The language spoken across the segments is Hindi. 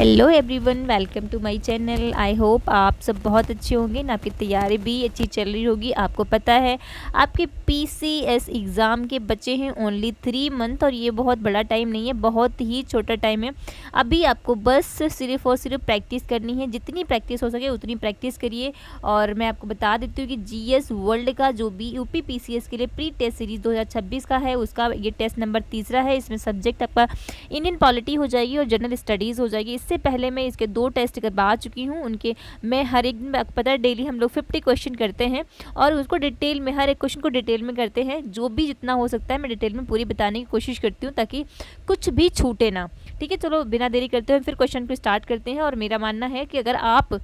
Hello everyone, welcome to my channel. I hope आप सब बहुत अच्छे होंगे ना, आपकी तैयारी भी अच्छी चल रही होगी। आपको पता है आपके पीसीएस एग्ज़ाम के बचे हैं ओनली 3 मंथ, और ये बहुत बड़ा टाइम नहीं है, बहुत ही छोटा टाइम है। अभी आपको बस सिर्फ और सिर्फ प्रैक्टिस करनी है, जितनी प्रैक्टिस हो सके उतनी प्रैक्टिस करिए। और मैं आपको बता देती हूँ कि जीएस वर्ल्ड का जो भी यूपी पीसीएस के लिए प्री टेस्ट सीरीज़ 2026 का है, उसका ये टेस्ट नंबर 3 है। इसमें सब्जेक्ट आपका इंडियन पॉलिटी हो जाएगी और जनरल स्टडीज़ हो जाएगी। इससे पहले मैं इसके 2 टेस्ट करवा चुकी हूँ। उनके मैं हर एक दिन, पता है, डेली हम लोग 50 क्वेश्चन करते हैं और उसको डिटेल में, हर एक क्वेश्चन को डिटेल में करते हैं। जो भी जितना हो सकता है मैं डिटेल में पूरी बताने की कोशिश करती हूँ ताकि कुछ भी छूटे ना। ठीक है, चलो बिना देरी करते हुए फिर क्वेश्चन को स्टार्ट करते हैं। और मेरा मानना है कि अगर आप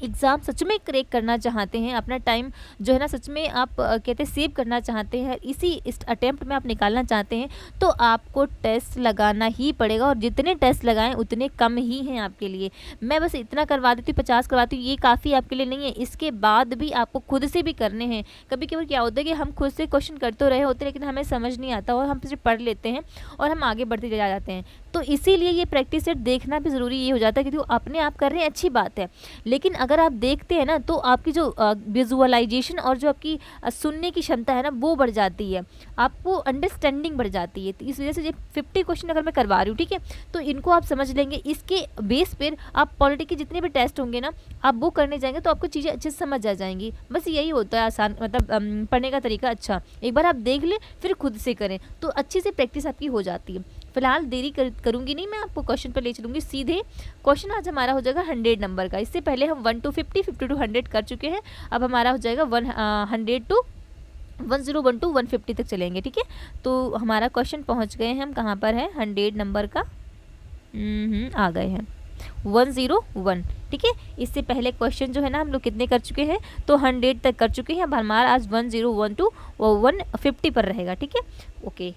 एग्ज़ाम सच में क्रैक करना चाहते हैं, अपना टाइम जो है ना सच में आप कहते हैं सेव करना चाहते हैं, इस अटेम्प्ट में आप निकालना चाहते हैं, तो आपको टेस्ट लगाना ही पड़ेगा। और जितने टेस्ट लगाएं उतने कम ही हैं आपके लिए। मैं बस इतना करवा देती हूँ, 50 करवाती हूँ, ये काफ़ी आपके लिए नहीं है। इसके बाद भी आपको खुद से भी करने हैं। कभी कभी क्या होता है कि हम खुद से क्वेश्चन कर तो रहे होते हैं लेकिन हमें समझ नहीं आता और हम सिर्फ पढ़ लेते हैं और हम आगे बढ़ते जा जाते हैं। तो इसीलिए ये प्रैक्टिस सेट देखना भी ज़रूरी ये हो जाता है, क्योंकि वो अपने आप कर रहे हैं, अच्छी बात है। लेकिन अगर आप देखते हैं ना तो आपकी जो विजुअलाइजेशन और जो आपकी सुनने की क्षमता है ना वो बढ़ जाती है, आपको अंडरस्टैंडिंग बढ़ जाती है। तो इस वजह से ये 50 क्वेश्चन अगर मैं करवा रही हूँ, ठीक है, तो इनको आप समझ लेंगे। इसके बेस पर आप पॉलिटी के जितने भी टेस्ट होंगे ना, आप वो करने जाएंगे तो आपको चीज़ें अच्छे से समझ आ जाएंगी। बस यही होता है आसान, मतलब पढ़ने का तरीका। अच्छा, एक बार आप देख लें फिर खुद से करें तो अच्छी से प्रैक्टिस आपकी हो जाती है। फिलहाल देरी करूंगी नहीं, मैं आपको क्वेश्चन पर ले चलूंगी सीधे। क्वेश्चन आज हमारा हो जाएगा 100 नंबर का। इससे पहले हम 1 to 50, 50 to 100 कर चुके हैं। अब हमारा हो जाएगा 100 to 101 to 150 तक चलेंगे। ठीक है, तो हमारा क्वेश्चन पहुंच गए हैं हम, कहाँ पर है, 100 नंबर का। आ गए हैं 101। ठीक है, इससे पहले क्वेश्चन जो है ना हम लोग कितने कर चुके हैं, तो 100 तक कर चुके हैं। अब हमारा आज 101 to 150 पर रहेगा। ठीक है, ओके,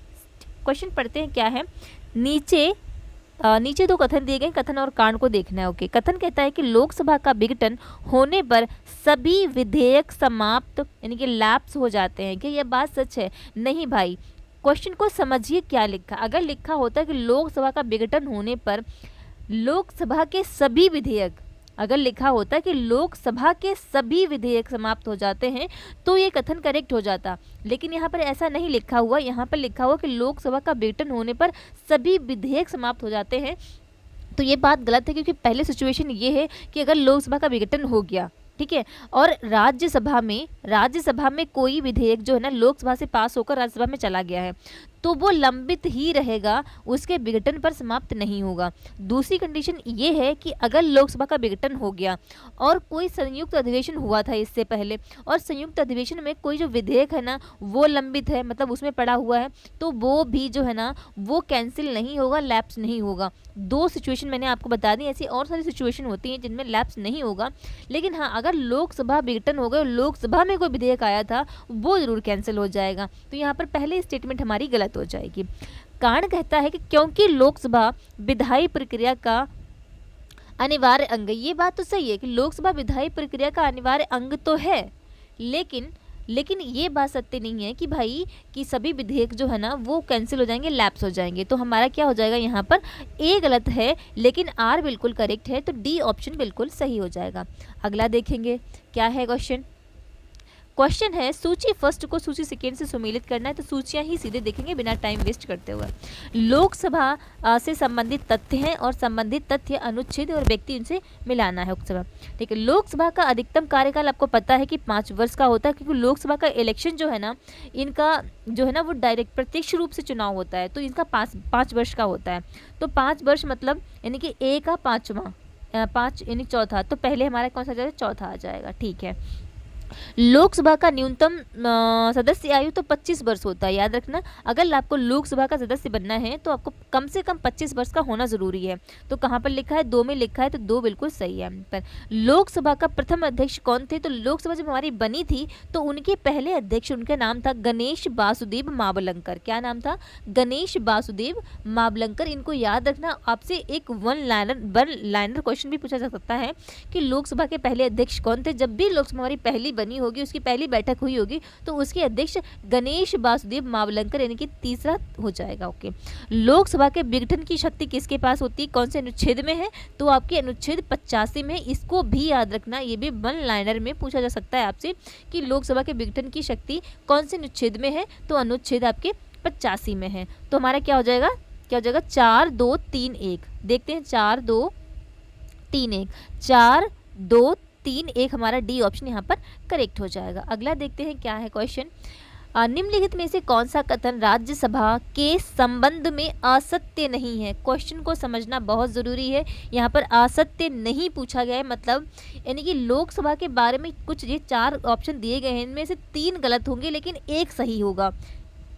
क्वेश्चन पढ़ते हैं क्या है। नीचे 2 कथन दिए गए, कथन और कांड को देखना है। ओके, कथन कहता है कि लोकसभा का विघटन होने पर सभी विधेयक समाप्त यानी कि लैप्स हो जाते हैं। क्या यह बात सच है? नहीं भाई, क्वेश्चन को समझिए क्या लिखा। अगर लिखा होता है कि लोकसभा का विघटन होने पर लोकसभा के सभी विधेयक, अगर लिखा होता है कि लोकसभा के सभी विधेयक समाप्त हो जाते हैं तो ये कथन करेक्ट हो जाता। लेकिन यहाँ पर ऐसा नहीं लिखा हुआ, यहाँ पर लिखा हुआ कि लोकसभा का विघटन होने पर सभी विधेयक समाप्त हो जाते हैं। तो ये बात गलत है, क्योंकि पहले सिचुएशन ये है कि अगर लोकसभा का विघटन हो गया, ठीक है, और राज्यसभा में कोई विधेयक जो है ना लोकसभा से पास होकर राज्यसभा में चला गया है तो वो लंबित ही रहेगा, उसके विघटन पर समाप्त नहीं होगा। दूसरी कंडीशन ये है कि अगर लोकसभा का विघटन हो गया और कोई संयुक्त अधिवेशन हुआ था इससे पहले, और संयुक्त अधिवेशन में कोई जो विधेयक है ना वो लंबित है, मतलब उसमें पड़ा हुआ है, तो वो भी जो है ना वो कैंसिल नहीं होगा, लैप्स नहीं होगा। 2 सिचुएशन मैंने आपको बता दी, ऐसी और सारी सिचुएशन होती हैं जिनमें लैप्स नहीं होगा। लेकिन हाँ, अगर लोकसभा विघटन हो गया, लोकसभा में कोई विधेयक आया था, वो जरूर कैंसिल हो जाएगा। तो यहाँ पर पहले स्टेटमेंट हमारी गलत हो जाएगी। कारण कहता है कि क्योंकि लोकसभा विधायी प्रक्रिया का अनिवार्य अंग है। ये बात तो सही है कि लोकसभा विधायी प्रक्रिया का अनिवार्य अंग तो है, लेकिन ये बात सत्य नहीं है कि भाई कि सभी विधेयक जो है ना वो कैंसिल हो जाएंगे, लैप्स हो जाएंगे। तो हमारा क्या हो जाएगा, यहाँ पर ए गलत है लेकिन आर बिल्कुल करेक्ट है, तो डी ऑप्शन बिल्कुल सही हो जाएगा। अगला देखेंगे क्या है क्वेश्चन है, सूची फर्स्ट को सूची सेकेंड से सुमेलित करना है। तो सूचियां ही सीधे देखेंगे बिना टाइम वेस्ट करते हुए। लोकसभा से संबंधित तथ्य हैं और संबंधित तथ्य, अनुच्छेद और व्यक्ति, इनसे मिलाना है लोकसभा। ठीक है, लोकसभा का अधिकतम कार्यकाल आपको पता है कि 5 वर्ष का होता है, क्योंकि लोकसभा का इलेक्शन जो है ना, इनका जो है ना वो डायरेक्ट प्रत्यक्ष रूप से चुनाव होता है, तो इनका 5 वर्ष का होता है। तो 5 वर्ष मतलब यानी कि ए का 5वां, 5 यानी चौथा, तो पहले हमारा कौन सा आ जाएगा, चौथा आ जाएगा। ठीक है, लोकसभा का न्यूनतम सदस्य आयु तो 25 वर्ष होता है, याद रखना। अगर आपको लोकसभा का सदस्य बनना है तो आपको कम से कम 25 वर्ष का होना जरूरी है। तो कहाँ पर लिखा है, 2 में लिखा है, तो 2 बिल्कुल सही है। पर लोकसभा का प्रथम अध्यक्ष कौन थे, तो लोकसभा जब हमारी बनी थी तो उनके पहले अध्यक्ष, उनका नाम था गणेश वासुदेव मावलंकर। क्या नाम था, गणेश वासुदेव मावलंकर। इनको याद रखना। आपसे एक वन लाइनर क्वेश्चन भी पूछा जा सकता है कि लोकसभा के पहले अध्यक्ष कौन थे। जब भी लोकसभा हमारी पहली बनी होगी, उसकी पहली बैठक हुई होगी, तो उसके अध्यक्ष गणेश वासुदेव मावलंकर यानी कि तीसरा हो जाएगा। ओके, लोकसभा के विघटन की शक्ति किसके पास होती है, कौन से अनुच्छेद में है, तो आपके अनुच्छेद 85 में। इसको भी याद रखना, ये भी वन लाइनर में पूछा जा सकता है आपसे कि लोकसभा के विघटन की शक्ति कौन से अनुच्छेद में है, तो अनुच्छेद आपके 85 में है। तो हमारा क्या हो जाएगा, 4 2 3 1। देखते हैं 4 2 3 1, 4 2 3 1 हमारा डी ऑप्शन यहाँ पर करेक्ट हो जाएगा। अगला देखते हैं क्या है क्वेश्चन। निम्नलिखित में से कौन सा कथन राज्यसभा के संबंध में असत्य नहीं है। क्वेश्चन को समझना बहुत ज़रूरी है। यहाँ पर असत्य नहीं पूछा गया है, मतलब यानी कि लोकसभा के बारे में कुछ ये 4 ऑप्शन दिए गए हैं, इनमें से 3 गलत होंगे लेकिन 1 सही होगा।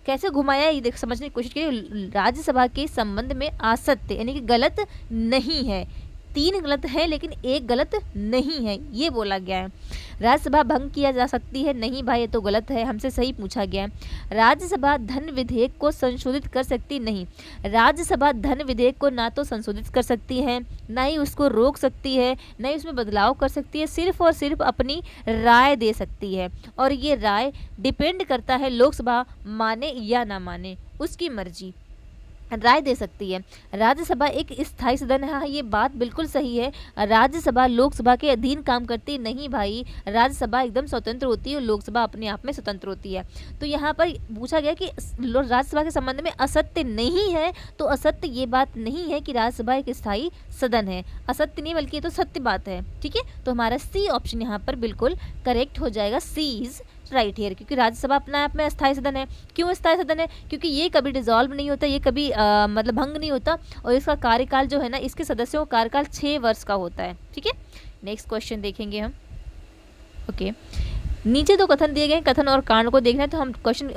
कैसे घुमाया ये देख समझने की कोशिश करिए। राज्यसभा के संबंध में असत्य यानी कि गलत नहीं है, 3 गलत है लेकिन 1 गलत नहीं है, ये बोला गया है। राज्यसभा भंग किया जा सकती है, नहीं भाई ये तो गलत है, हमसे सही पूछा गया है। राज्यसभा धन विधेयक को संशोधित कर सकती नहीं, राज्यसभा धन विधेयक को ना तो संशोधित कर सकती है, ना ही उसको रोक सकती है, ना ही उसमें बदलाव कर सकती है, सिर्फ और सिर्फ अपनी राय दे सकती है। और ये राय डिपेंड करता है लोकसभा माने या ना माने, उसकी मर्जी, राय दे सकती है। राज्यसभा एक स्थायी सदन है, हाँ ये बात बिल्कुल सही है। राज्यसभा लोकसभा के अधीन काम करती नहीं भाई, राज्यसभा एकदम स्वतंत्र होती है और लोकसभा अपने आप में स्वतंत्र होती है। तो यहाँ पर पूछा गया कि राज्यसभा के संबंध में असत्य नहीं है, तो असत्य ये बात नहीं है कि राज्यसभा एक स्थायी सदन है, असत्य नहीं बल्कि ये तो सत्य बात है। ठीक है, तो हमारा सी ऑप्शन यहाँ पर बिल्कुल करेक्ट हो जाएगा, सी इज राइट हियर, क्योंकि राज्यसभा अपने आप में अस्थायी सदन है। क्यों अस्थायी सदन है, क्योंकि ये कभी डिसॉल्व नहीं होता, ये कभी मतलब भंग नहीं होता, और इसका कार्यकाल जो है ना, इसके सदस्यों का कार्यकाल 6 वर्ष का होता है। ठीक है, नेक्स्ट क्वेश्चन देखेंगे हम। ओके, नीचे तो कथन दिए गए, कथन और कांड को देखना है तो हम क्वेश्चन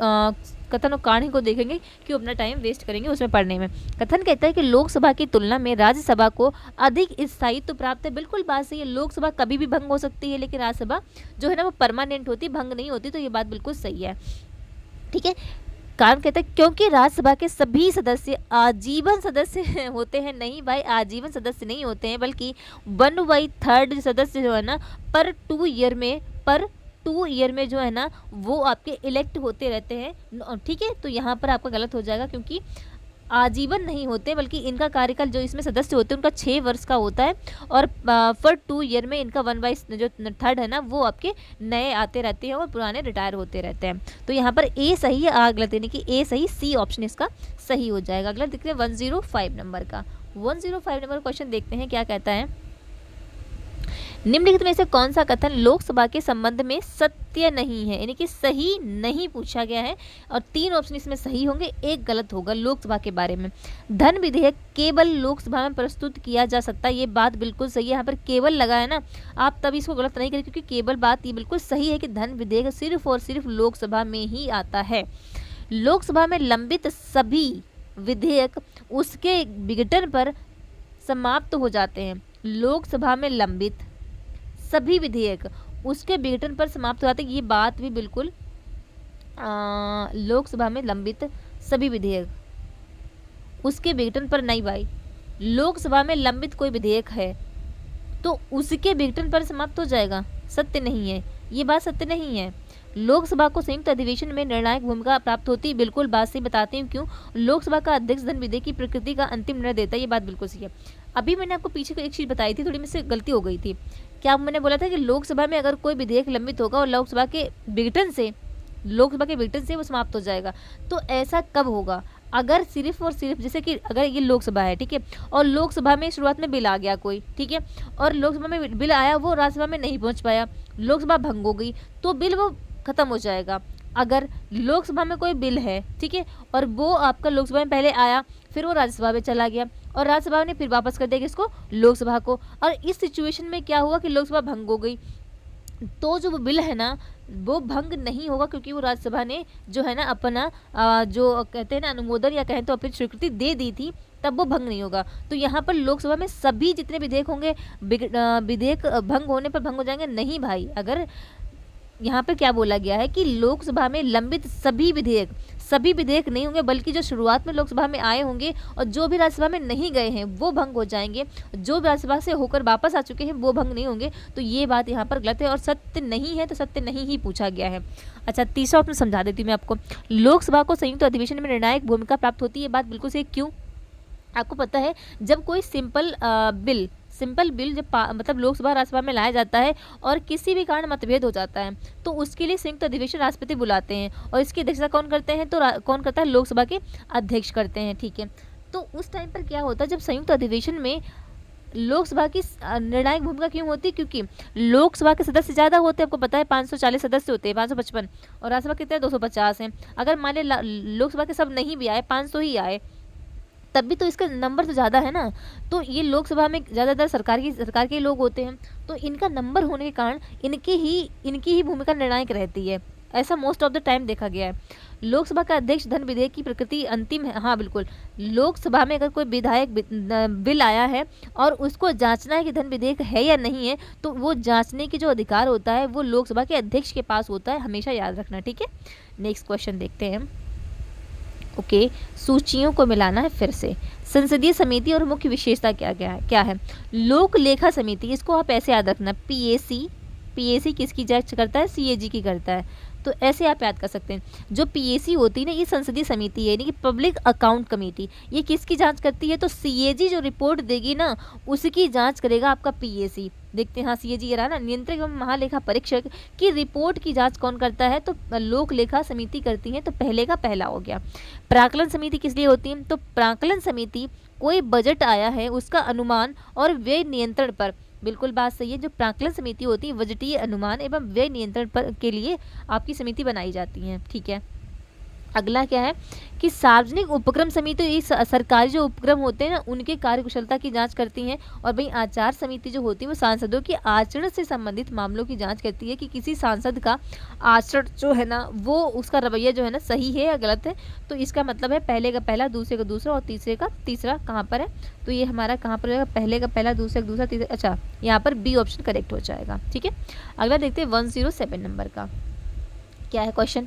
कथन और कांड को देखेंगे, क्यों अपना टाइम वेस्ट करेंगे उसमें पढ़ने में। कथन कहता है कि लोकसभा की तुलना में राज्यसभा को अधिक स्थायित्व प्राप्त है। बिल्कुल बात सही है, लोकसभा कभी भी भंग हो सकती है लेकिन राज्यसभा जो है ना वो परमानेंट होती, भंग नहीं होती, तो ये बात बिल्कुल सही है। ठीक है, कारण कहता है क्योंकि राज्यसभा के सभी सदस्य आजीवन सदस्य होते हैं। नहीं भाई, आजीवन सदस्य नहीं होते हैं, बल्कि 1/3 सदस्य जो है ना पर 2 ईयर में जो है ना वो आपके इलेक्ट होते रहते हैं। ठीक है, तो यहाँ पर आपका गलत हो जाएगा, क्योंकि आजीवन नहीं होते बल्कि इनका कार्यकाल जो इसमें सदस्य होते हैं उनका 6 वर्ष का होता है, और फॉर 2 ईयर में इनका 1/3 है ना वो आपके नए आते रहते हैं और पुराने रिटायर होते रहते हैं। तो यहाँ पर ए सही है, आ गलत, यानी कि ए सही, सी ऑप्शन इसका सही हो जाएगा। अगला देखते हैं 105 नंबर का। 105 नंबर क्वेश्चन देखते हैं क्या कहता है। निम्नलिखित में से कौन सा कथन लोकसभा के संबंध में सत्य नहीं है, यानी कि सही नहीं पूछा गया है, और 3 ऑप्शन इसमें सही होंगे, 1 गलत होगा लोकसभा के बारे में। धन विधेयक केवल लोकसभा में प्रस्तुत किया जा सकता है, ये बात बिल्कुल सही है। यहाँ पर केवल लगा है ना, आप तभी इसको गलत नहीं करें, क्योंकि केवल बात ये बिल्कुल सही है कि धन विधेयक सिर्फ और सिर्फ लोकसभा में ही आता है। लोकसभा में लंबित सभी विधेयक उसके विघटन पर समाप्त हो जाते हैं। लोकसभा में लंबित सभी विधेयक उसके विघटन पर समाप्त हो जाते हैं, ये बात भी बिल्कुल लोकसभा में लंबित सभी विधेयक उसके विघटन पर नहीं भाई, लोकसभा में लंबित कोई विधेयक है तो उसके विघटन पर समाप्त हो जाएगा, सत्य नहीं है, ये बात सत्य नहीं है। लोकसभा को संयुक्त अधिवेशन में निर्णायक भूमिका प्राप्त होती है, बिल्कुल बात सही, बताती हूँ क्यों। लोकसभा का अध्यक्ष धन विधेयक की प्रकृति का अंतिम निर्णय देता है, ये बात बिल्कुल सही है। अभी मैंने आपको पीछे को एक चीज़ बताई थी, थोड़ी मुझसे गलती हो गई थी। क्या मैंने बोला था कि लोकसभा में अगर कोई विधेयक लंबित होगा और लोकसभा के विघटन से वो समाप्त हो जाएगा, तो ऐसा कब होगा, अगर सिर्फ और सिर्फ जैसे कि अगर ये लोकसभा है, ठीक है, और लोकसभा में शुरुआत में बिल आ गया कोई, ठीक है, और लोकसभा में बिल आया वो राज्यसभा में नहीं पहुंच पाया, लोकसभा भंग हो गई, तो बिल वो खत्म हो जाएगा। अगर लोकसभा में कोई बिल है, ठीक है, और वो आपका लोकसभा में पहले आया, फिर वो राज्यसभा में चला गया और राज्यसभा ने फिर वापस कर दिया इसको लोकसभा को, और इस सिचुएशन में क्या हुआ कि लोकसभा भंग हो गई, तो जो वो बिल है ना वो भंग नहीं होगा, क्योंकि वो राज्यसभा ने जो है ना अपना जो कहते हैं ना अनुमोदन या कहें तो अपनी स्वीकृति दे दी थी, तब वो भंग नहीं होगा। तो यहाँ पर लोकसभा में सभी जितने विधेयक होंगे विधेयक भंग होने पर भंग हो जाएंगे, नहीं भाई। अगर यहाँ पे क्या बोला गया है कि लोकसभा में लंबित सभी विधेयक नहीं होंगे, बल्कि जो शुरुआत में लोकसभा में आए होंगे और जो भी राज्यसभा में नहीं गए हैं वो भंग हो जाएंगे, जो भी राज्यसभा से होकर वापस आ चुके हैं वो भंग नहीं होंगे। तो ये बात यहाँ पर गलत है और सत्य नहीं है, तो सत्य नहीं ही पूछा गया है। अच्छा, तीसरा ऑप्शन समझा देती हूँ मैं आपको। लोकसभा को संयुक्त अधिवेशन में निर्णायक भूमिका प्राप्त होती है, बात बिल्कुल सही। क्यों? आपको पता है जब कोई सिंपल बिल जब मतलब लोकसभा राज्यसभा में लाया जाता है और किसी भी कारण मतभेद हो जाता है तो उसके लिए संयुक्त अधिवेशन राष्ट्रपति बुलाते हैं और इसकी अध्यक्षता कौन करते हैं? तो कौन करता है? लोकसभा के अध्यक्ष करते हैं। ठीक है, तो उस टाइम पर क्या होता है जब संयुक्त अधिवेशन में लोकसभा की निर्णायक भूमिका क्यों होती है? क्योंकि लोकसभा के सदस्य ज़्यादा होते हैं, आपको पता है 540 सदस्य होते हैं, 555, और राज्यसभा कितने हैं? 250 हैं। अगर मान लें लोकसभा के सब नहीं भी आए, 500 ही आए, तब भी तो इसका नंबर तो ज़्यादा है ना। तो ये लोकसभा में ज़्यादातर सरकार के लोग होते हैं, तो इनका नंबर होने के कारण इनकी ही भूमिका निर्णायक रहती है। ऐसा मोस्ट ऑफ द टाइम देखा गया है। लोकसभा का अध्यक्ष धन विधेयक की प्रकृति अंतिम है। हाँ बिल्कुल, लोकसभा में अगर कोई विधायक बिल आया है और उसको जांचना है कि धन विधेयक है या नहीं है, तो वो जांचने की जो अधिकार होता है वो लोकसभा के अध्यक्ष के पास होता है, हमेशा याद रखना। ठीक है, नेक्स्ट क्वेश्चन देखते हैं। ओके, सूचियों को मिलाना है फिर से। संसदीय समिति और मुख्य विशेषता क्या है? लोक लेखा समिति, इसको आप ऐसे याद रखना, पीएसी किसकी जांच करता है? सीएजी की करता है। तो ऐसे आप याद कर सकते हैं। जो पीएसी होती है ना, ये संसदीय समिति है, यानी कि पब्लिक अकाउंट कमेटी। ये किसकी जांच करती है? तो सीएजी जो रिपोर्ट देगी ना उसकी जांच करेगा आपका पीएसी। देखते हैं, हाँ सीएजी ये रहा ना, नियंत्रक एवं महालेखा परीक्षक की रिपोर्ट की जांच कौन करता है? तो लोक लेखा समिति करती है। तो पहले का पहला हो गया। प्राक्कलन समिति किस लिए होती है? तो प्राक्कलन समिति कोई बजट आया है उसका अनुमान और व्यय नियंत्रण पर, बिल्कुल बात सही है, जो प्राक्कलन समिति होती है बजटीय अनुमान एवं व्यय नियंत्रण पर के लिए आपकी समिति बनाई जाती है। ठीक है, अगला क्या है कि सार्वजनिक उपक्रम समिति, ये सरकारी जो उपक्रम होते हैं ना उनके कार्यकुशलता की जांच करती हैं। और भाई आचार समिति जो होती है वो सांसदों के आचरण से संबंधित मामलों की जांच करती है कि किसी सांसद का आचरण जो है ना वो उसका रवैया जो है ना सही है या गलत है। तो इसका मतलब है पहले का पहला, दूसरे का दूसरा और तीसरे का तीसरा कहाँ पर है? तो ये हमारा कहाँ पर रहेगा? पहले का पहला, दूसरे का दूसरा, तीसरा। अच्छा, यहाँ पर बी ऑप्शन करेक्ट हो जाएगा। ठीक है, अगला देखते हैं 107 नंबर का क्या है क्वेश्चन।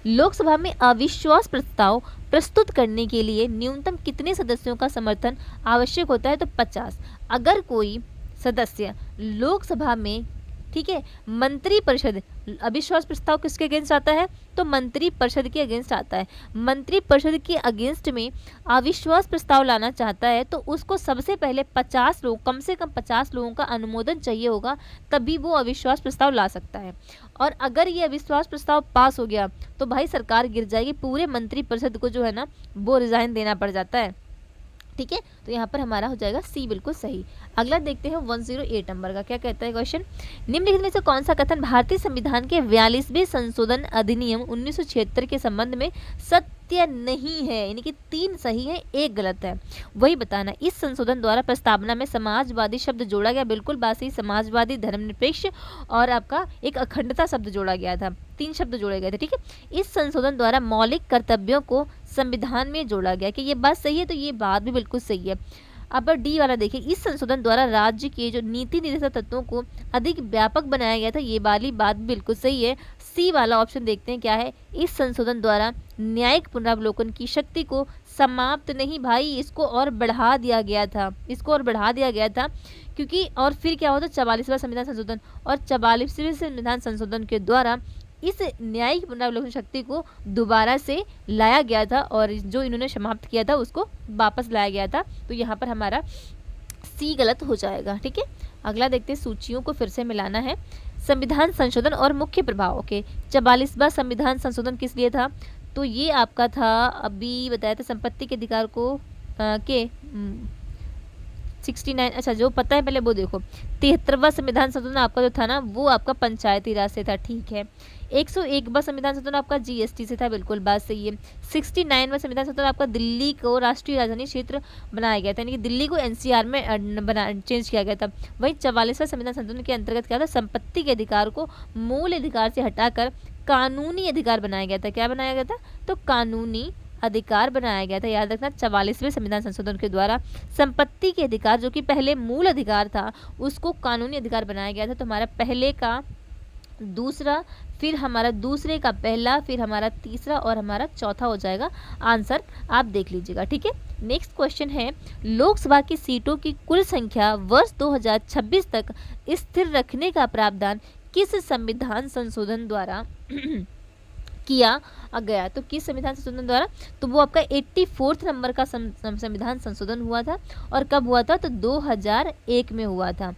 लोकसभा में अविश्वास प्रस्ताव प्रस्तुत करने के लिए न्यूनतम कितने सदस्यों का समर्थन आवश्यक होता है? तो 50। अगर कोई सदस्य लोकसभा में, ठीक है, मंत्रिपरिषद, अविश्वास प्रस्ताव किसके अगेंस्ट आता है? तो मंत्रिपरिषद के अगेंस्ट आता है। मंत्रिपरिषद के अगेंस्ट में अविश्वास प्रस्ताव लाना चाहता है तो उसको सबसे पहले 50 लोग, कम से कम 50 लोगों का अनुमोदन चाहिए होगा, तभी वो अविश्वास प्रस्ताव ला सकता है। और अगर ये अविश्वास प्रस्ताव पास हो गया तो भाई सरकार गिर जाएगी, पूरे मंत्रिपरिषद को जो है ना वो रिजाइन देना पड़ जाता है। ठीक है, तो यहाँ पर हमारा हो जाएगा सी बिल्कुल सही। अगला देखते हैं 108 नंबर का क्या कहता है क्वेश्चन। निम्नलिखित में से कौन सा कथन भारतीय संविधान के 42वें संशोधन अधिनियम 1976 के संबंध में सत्य नहीं है? यानी कि 3 सही है, 1 गलत है, वही बताना। इस संशोधन द्वारा प्रस्तावना में समाजवादी शब्द जोड़ा गया, बिल्कुल बात सही, समाजवादी, धर्मनिरपेक्ष और आपका एक अखंडता शब्द जोड़ा गया था, 3 शब्द जोड़े गए थे। ठीक है, इस संशोधन द्वारा मौलिक कर्तव्यों को संविधान में जोड़ा गया, कि ये बात सही है, तो ये बात भी बिल्कुल सही है। अब डी वाला देखिए, इस संशोधन द्वारा राज्य के जो नीति निर्देशक तत्वों को अधिक व्यापक बनाया गया था, ये वाली बात बिल्कुल सही है। सी वाला ऑप्शन देखते हैं क्या है। इस संशोधन द्वारा न्यायिक पुनरावलोकन की शक्ति को समाप्त नहीं भाई, इसको और बढ़ा दिया गया था, क्योंकि और फिर क्या होता 44वां संविधान संशोधन, और 44वें संविधान संशोधन के द्वारा इस न्यायिक पुनरावलोकन शक्ति को दोबारा से लाया गया था और जो इन्होंने समाप्त किया था उसको वापस लाया गया था। तो यहाँ पर हमारा सी गलत हो जाएगा। ठीक है, अगला देखते हैं, सूचियों को फिर से मिलाना है। संविधान संशोधन और मुख्य प्रभाव। ओके, 44वां संविधान संशोधन किस लिए था? तो ये आपका था, अभी बताया था, संपत्ति के अधिकार को 69, अच्छा जो पता है पहले वो देखो। 73वां संविधान संशोधन आपका जो था ना वो आपका पंचायती राज से था। ठीक है, 101वां संविधान संशोधन आपका जीएसटी से था, बिल्कुल बात सही है। 69वां संविधान संशोधन आपका दिल्ली को राष्ट्रीय राजधानी क्षेत्र बनाया गया था, यानी कि दिल्ली को एनसीआर में चेंज किया गया था। वहीं 44वां संविधान संशोधन के अंतर्गत क्या था? संपत्ति के अधिकार को मूल अधिकार से हटाकर कानूनी अधिकार बनाया गया था। क्या बनाया गया था? तो कानूनी अधिकार बनाया गया था। याद रखना, 44वें संविधान संशोधन के द्वारा संपत्ति के अधिकार जो कि पहले मूल अधिकार था उसको कानूनी अधिकार बनाया गया था। तो हमारा पहले का दूसरा, फिर हमारा दूसरे का पहला, फिर हमारा तीसरा और हमारा चौथा हो जाएगा आंसर। आप देख लीजिएगा, ठीक है। नेक्स्ट क्वेश्चन है, लोकसभा की सीटों की कुल संख्या वर्ष 2026 तक स्थिर रखने का प्रावधान किस संविधान संशोधन द्वारा किया गया? तो किस संविधान संशोधन द्वारा? तो वो आपका 84 नंबर का संविधान संशोधन हुआ था। और कब हुआ था? तो 2001 में हुआ था।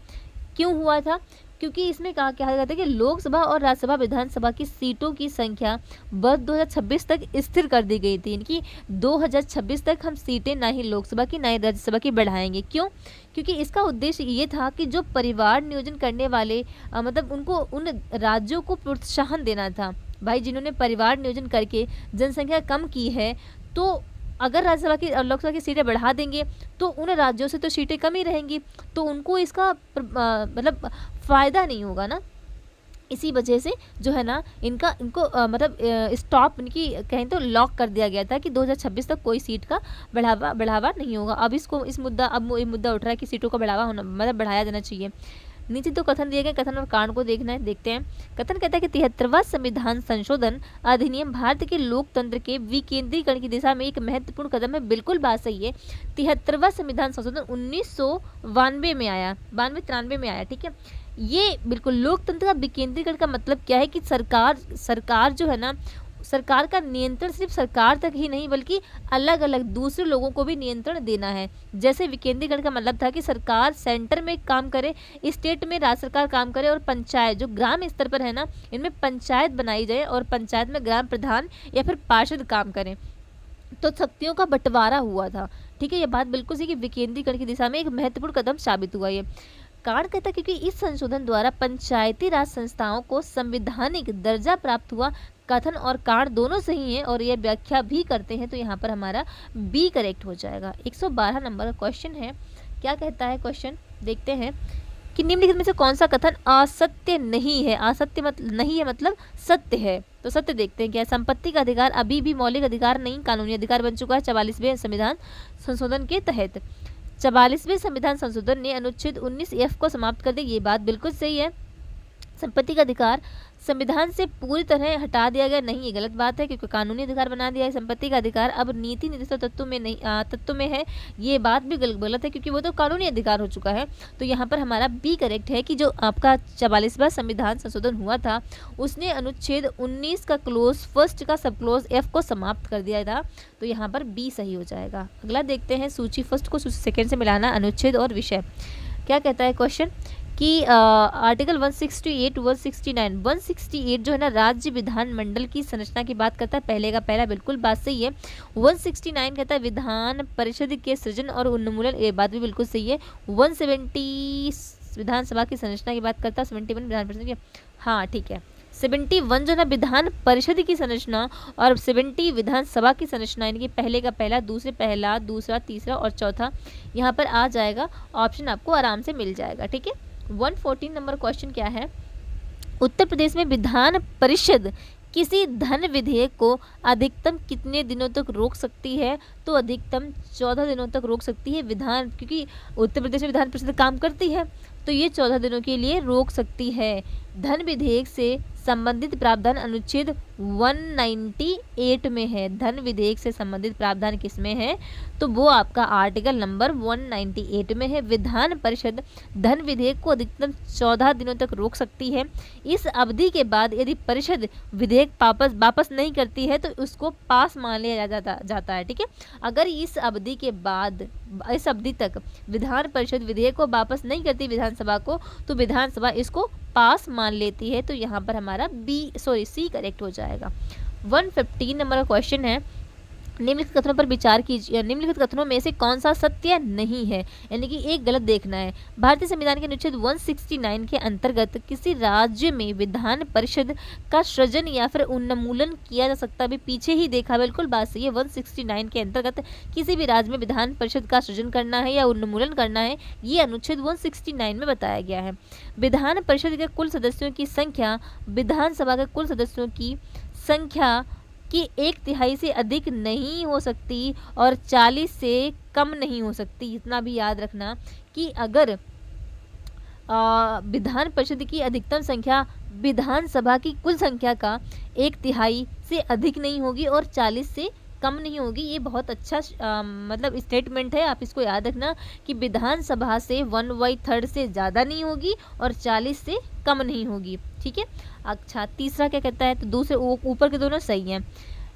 क्यों हुआ था? क्योंकि इसमें कहा गया था कि लोकसभा और राज्यसभा विधानसभा की सीटों की संख्या वर्ष 2026 तक स्थिर कर दी गई थी। यानी 2026 तक हम सीटें ना ही लोकसभा की ना ही राज्यसभा की बढ़ाएंगे। क्यों? क्योंकि इसका उद्देश्य ये था कि जो परिवार नियोजन करने वाले मतलब उनको उन राज्यों को प्रोत्साहन देना था। भाई जिन्होंने परिवार नियोजन करके जनसंख्या कम की है, तो अगर राज्यसभा की और लोकसभा की सीटें बढ़ा देंगे तो उन राज्यों से तो सीटें कम ही रहेंगी, तो उनको इसका मतलब फ़ायदा नहीं होगा ना। इसी वजह से जो है ना इनको मतलब स्टॉप इनकी कहें तो लॉक कर दिया गया था कि 2026 तक कोई सीट का बढ़ावा नहीं होगा। अब इस मुद्दा उठ रहा है कि सीटों का बढ़ावा होना मतलब बढ़ाया जाना चाहिए। नीचे तो कथन दिए गए, कथन और कारण को देखना है, देखते हैं। कथन कहता है कि 73वां संविधान संशोधन अधिनियम भारत के लोकतंत्र के विकेंद्रीकरण की दिशा में एक महत्वपूर्ण कदम है। बिल्कुल बात सही है। 73वां संविधान संशोधन 1992 में आया, 92-93 में आया, ठीक है। ये बिल्कुल लोकतंत्र का विकेंद्रीकरण का मतलब क्या है कि सरकार जो है ना, सरकार का नियंत्रण सिर्फ सरकार तक ही नहीं बल्कि अलग अलग दूसरे लोगों को भी नियंत्रण देना है। जैसे विकेंद्रीकरण का मतलब था कि सरकार सेंटर में काम करे, स्टेट में राज्य सरकार काम करे, और पंचायत जो ग्राम स्तर पर है ना, इनमें पंचायत बनाई जाए और पंचायत में ग्राम प्रधान या फिर पार्षद काम करें। तो शक्तियों का बंटवारा हुआ था, ठीक है। ये बात बिल्कुल सही कि विकेंद्रीकरण की दिशा में एक महत्वपूर्ण कदम साबित हुआ ये। कारण कहता है क्योंकि इस संशोधन द्वारा पंचायती राज संस्थाओं को संवैधानिक दर्जा प्राप्त हुआ। कथन और कारण दोनों सही हैं और ये व्याख्या भी करते हैं, तो यहाँ पर हमारा बी करेक्ट हो जाएगा। 112 नंबर का क्वेश्चन है। क्या कहता है क्वेश्चन, देखते हैं कि निम्नलिखित में से कौन सा कथन असत्य नहीं है? असत्य नहीं है मतलब सत्य है, तो सत्य देखते हैं क्या। संपत्ति का अधिकार अभी भी मौलिक अधिकार नहीं, कानूनी अधिकार बन चुका है 44वें संविधान संशोधन के तहत। 44वें संविधान संशोधन ने अनुच्छेद 19F को समाप्त कर दिया। ये बात बिल्कुल सही है। संपत्ति का अधिकार संविधान से पूरी तरह हटा दिया गया नहीं, ये गलत बात है, क्योंकि कानूनी अधिकार बना दिया है। संपत्ति का अधिकार अब नीति निर्दिष्ट तत्व में नहीं तत्व में है, ये बात भी गलत है, क्योंकि वो तो कानूनी अधिकार हो चुका है। तो यहाँ पर हमारा बी करेक्ट है कि जो आपका 44वां संविधान संशोधन हुआ था उसने अनुच्छेद 19 का क्लोज फर्स्ट का सब क्लोज F को समाप्त कर दिया था, तो यहाँ पर बी सही हो जाएगा। अगला देखते हैं, सूची फर्स्ट को सूची सेकेंड से मिलाना, अनुच्छेद और विषय। क्या कहता है क्वेश्चन कि आर्टिकल 168 168 जो है ना राज्य विधानमंडल की संरचना की बात करता है, पहले का पहला बिल्कुल बात सही है। 169 कहता है विधान परिषद के सृजन और उन्मूलन, ये बात भी बिल्कुल सही है। 170 विधानसभा की संरचना की बात करता है, 71 विधान परिषद की, हाँ ठीक है। 71 जो है ना विधान परिषद की संरचना और 70 विधानसभा की संरचना, यानी कि पहले का पहला, दूसरे पहला, दूसरा, तीसरा और चौथा यहाँ पर आ जाएगा। ऑप्शन आपको आराम से मिल जाएगा, ठीक है। 114 नंबर क्वेश्चन क्या है, उत्तर प्रदेश में विधान परिषद किसी धन विधेयक को अधिकतम कितने दिनों तक रोक सकती है? तो अधिकतम 14 दिनों तक रोक सकती है विधान, क्योंकि उत्तर प्रदेश में विधान परिषद काम करती है तो ये 14 दिनों के लिए रोक सकती है। धन विधेयक से संबंधित प्रावधान अनुच्छेद 198 में है। धन विधेयक से संबंधित प्रावधान किसमें है? तो वो आपका आर्टिकल नंबर 198 में है। विधान परिषद धन विधेयक को अधिकतम 14 दिनों तक रोक सकती है। इस अवधि के बाद यदि परिषद विधेयक वापस नहीं करती है तो उसको पास मान लिया जाता है, ठीक है। अगर इस अवधि के बाद इस अवधि तक विधान परिषद विधेयक को वापस नहीं करती विधानसभा को, तो विधानसभा इसको पास मान लेती है, तो यहाँ पर हमारा सी करेक्ट हो जाएगा। 115 नंबर का क्वेश्चन है, निम्नलिखित कथनों पर विचार कीजिए। निम्नलिखित कथनों में से कौन सा सत्य नहीं है, यानी कि एक गलत देखना है। भारतीय संविधान के अनुच्छेद 169 के अंतर्गत किसी राज्य में विधान परिषद का सृजन या फिर उन्मूलन किया जा सकता है। अभी पीछे ही देखा, बिल्कुल बात सही है। 169 के अंतर्गत किसी भी राज्य में विधान परिषद का सृजन करना है या उन्मूलन करना है, ये अनुच्छेद 169 में बताया गया है। विधान परिषद के कुल सदस्यों की संख्या विधानसभा के कुल सदस्यों की संख्या कि 1/3 से अधिक नहीं हो सकती और 40 से कम नहीं हो सकती। इतना भी याद रखना कि अगर विधान परिषद की अधिकतम संख्या विधानसभा की कुल संख्या का 1/3 से अधिक नहीं होगी और 40 से कम नहीं होगी। ये बहुत अच्छा मतलब स्टेटमेंट है, आप इसको याद रखना कि विधानसभा से 1/3 से ज़्यादा नहीं होगी और 40 से कम नहीं होगी। ठीक है। अच्छा, तीसरा क्या कहता है, तो दूसरे ऊपर के दोनों सही हैं।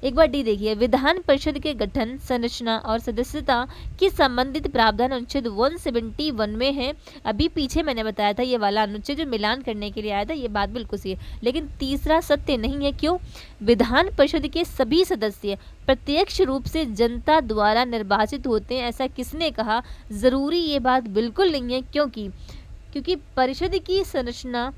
एक बार डी देखिए, विधान परिषद के गठन, संरचना और सदस्यता की संबंधित प्रावधान अनुच्छेद 171 में है। अभी पीछे मैंने बताया था ये वाला अनुच्छेद जो मिलान करने के लिए आया था, ये बात बिल्कुल सही है, लेकिन तीसरा सत्य नहीं है। क्यों? विधान परिषद के सभी सदस्य प्रत्यक्ष रूप से जनता द्वारा निर्वाचित होते हैं, ऐसा किसने कहा? जरूरी ये बात बिल्कुल नहीं है, क्योंकि परिषद की संरचना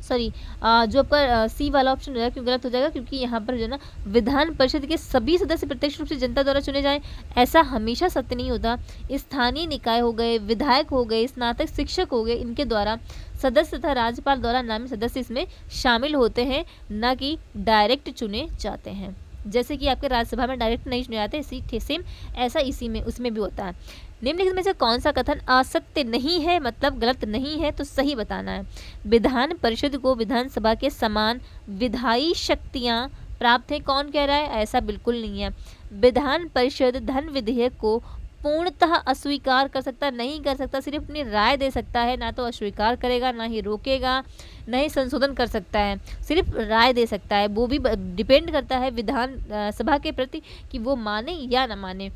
जो आपका सी वाला ऑप्शन हो जाएगा, क्यों गलत हो जाएगा? क्योंकि यहाँ पर जो है ना, विधान परिषद के सभी सदस्य प्रत्यक्ष रूप से जनता द्वारा चुने जाएं, ऐसा हमेशा सत्य नहीं होता। स्थानीय निकाय हो गए, विधायक हो गए, स्नातक शिक्षक हो गए, इनके द्वारा सदस्य तथा राज्यपाल द्वारा नामित सदस्य इसमें शामिल होते हैं, न कि डायरेक्ट चुने जाते हैं। जैसे कि आपके राज्यसभा में डायरेक्ट नहीं चुने जाते, इसी सेम ऐसा इसी में उसमें भी होता है। निम्नलिखित में से कौन सा कथन असत्य नहीं है, मतलब गलत नहीं है, तो सही बताना है। विधान परिषद को विधानसभा के समान विधायी शक्तियां प्राप्त है, कौन कह रहा है? ऐसा बिल्कुल नहीं है। विधान परिषद धन विधेयक को पूर्णतः अस्वीकार कर सकता नहीं कर सकता, सिर्फ अपनी राय दे सकता है, ना तो अस्वीकार करेगा, ना ही रोकेगा, ना ही संशोधन कर सकता है, सिर्फ राय दे सकता है। वो भी डिपेंड करता है विधान सभा के प्रति कि वो माने या ना माने।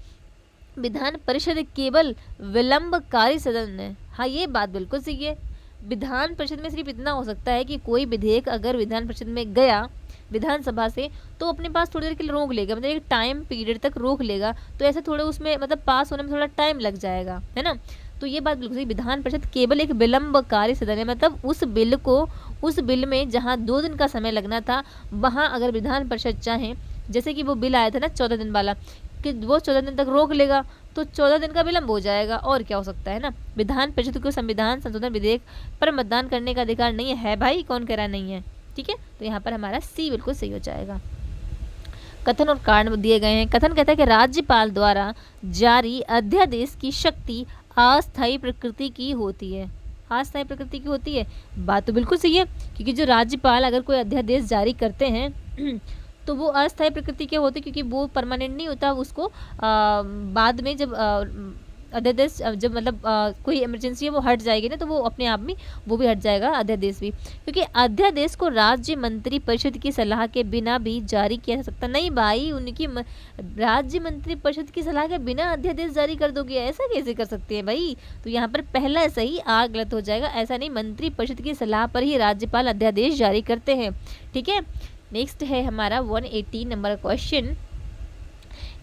विधान परिषद केवल विलंबकारी सदन है। हाँ, ये बात बिल्कुल सही है। विधान परिषद में सिर्फ इतना हो सकता है कि कोई विधेयक अगर विधान परिषद में गया विधानसभा से, तो अपने पास थोड़ी देर के लिए रोक लेगा, मतलब एक टाइम पीरियड तक रोक लेगा, तो ऐसे थोड़े उसमें मतलब पास होने में थोड़ा टाइम लग जाएगा, है ना। तो ये बात बिल्कुल सही। विधान परिषद केवल एक विलंबकारी सदन है, मतलब उस बिल में जहाँ 2 दिन का समय लगना था, वहाँ अगर विधान परिषद चाहे, जैसे कि वो बिल आया था ना 14 दिन वाला, कि वो 14 दिन तक रोक लेगा, तो 14 दिन का विलंब हो जाएगा, और क्या हो सकता है ना। विधान परिषद को संविधान संशोधन विधेयक पर मतदान करने का अधिकार नहीं है भाई, कौन कह रहा नहीं है? ठीक है, तो यहाँ पर हमारा सी बिल्कुल सही हो जाएगा। कथन और कारण दिए गए हैं। कथन कहता है कि राज्यपाल द्वारा जारी अध्यादेश की शक्ति अस्थायी प्रकृति की होती है। अस्थायी प्रकृति की होती है, बात तो बिल्कुल सही है, क्योंकि जो राज्यपाल अगर कोई अध्यादेश जारी करते हैं तो वो अस्थायी प्रकृति के होते, क्योंकि वो परमानेंट नहीं होता, उसको बाद में जब अध्यादेश जब मतलब कोई इमरजेंसी है वो हट जाएगी ना, तो वो अपने आप में वो भी हट जाएगा अध्यादेश भी, क्योंकि अध्यादेश को राज्य मंत्री परिषद की सलाह के बिना भी जारी किया जा सकता नहीं भाई। उनकी राज्य मंत्री परिषद की सलाह के बिना अध्यादेश जारी कर दोगे, ऐसा कैसे कर सकते हैं भाई? तो यहाँ पर पहला सही गलत हो जाएगा। ऐसा नहीं, मंत्री परिषद की सलाह पर ही राज्यपाल अध्यादेश जारी करते हैं। ठीक है, नेक्स्ट है हमारा 180 नंबर क्वेश्चन।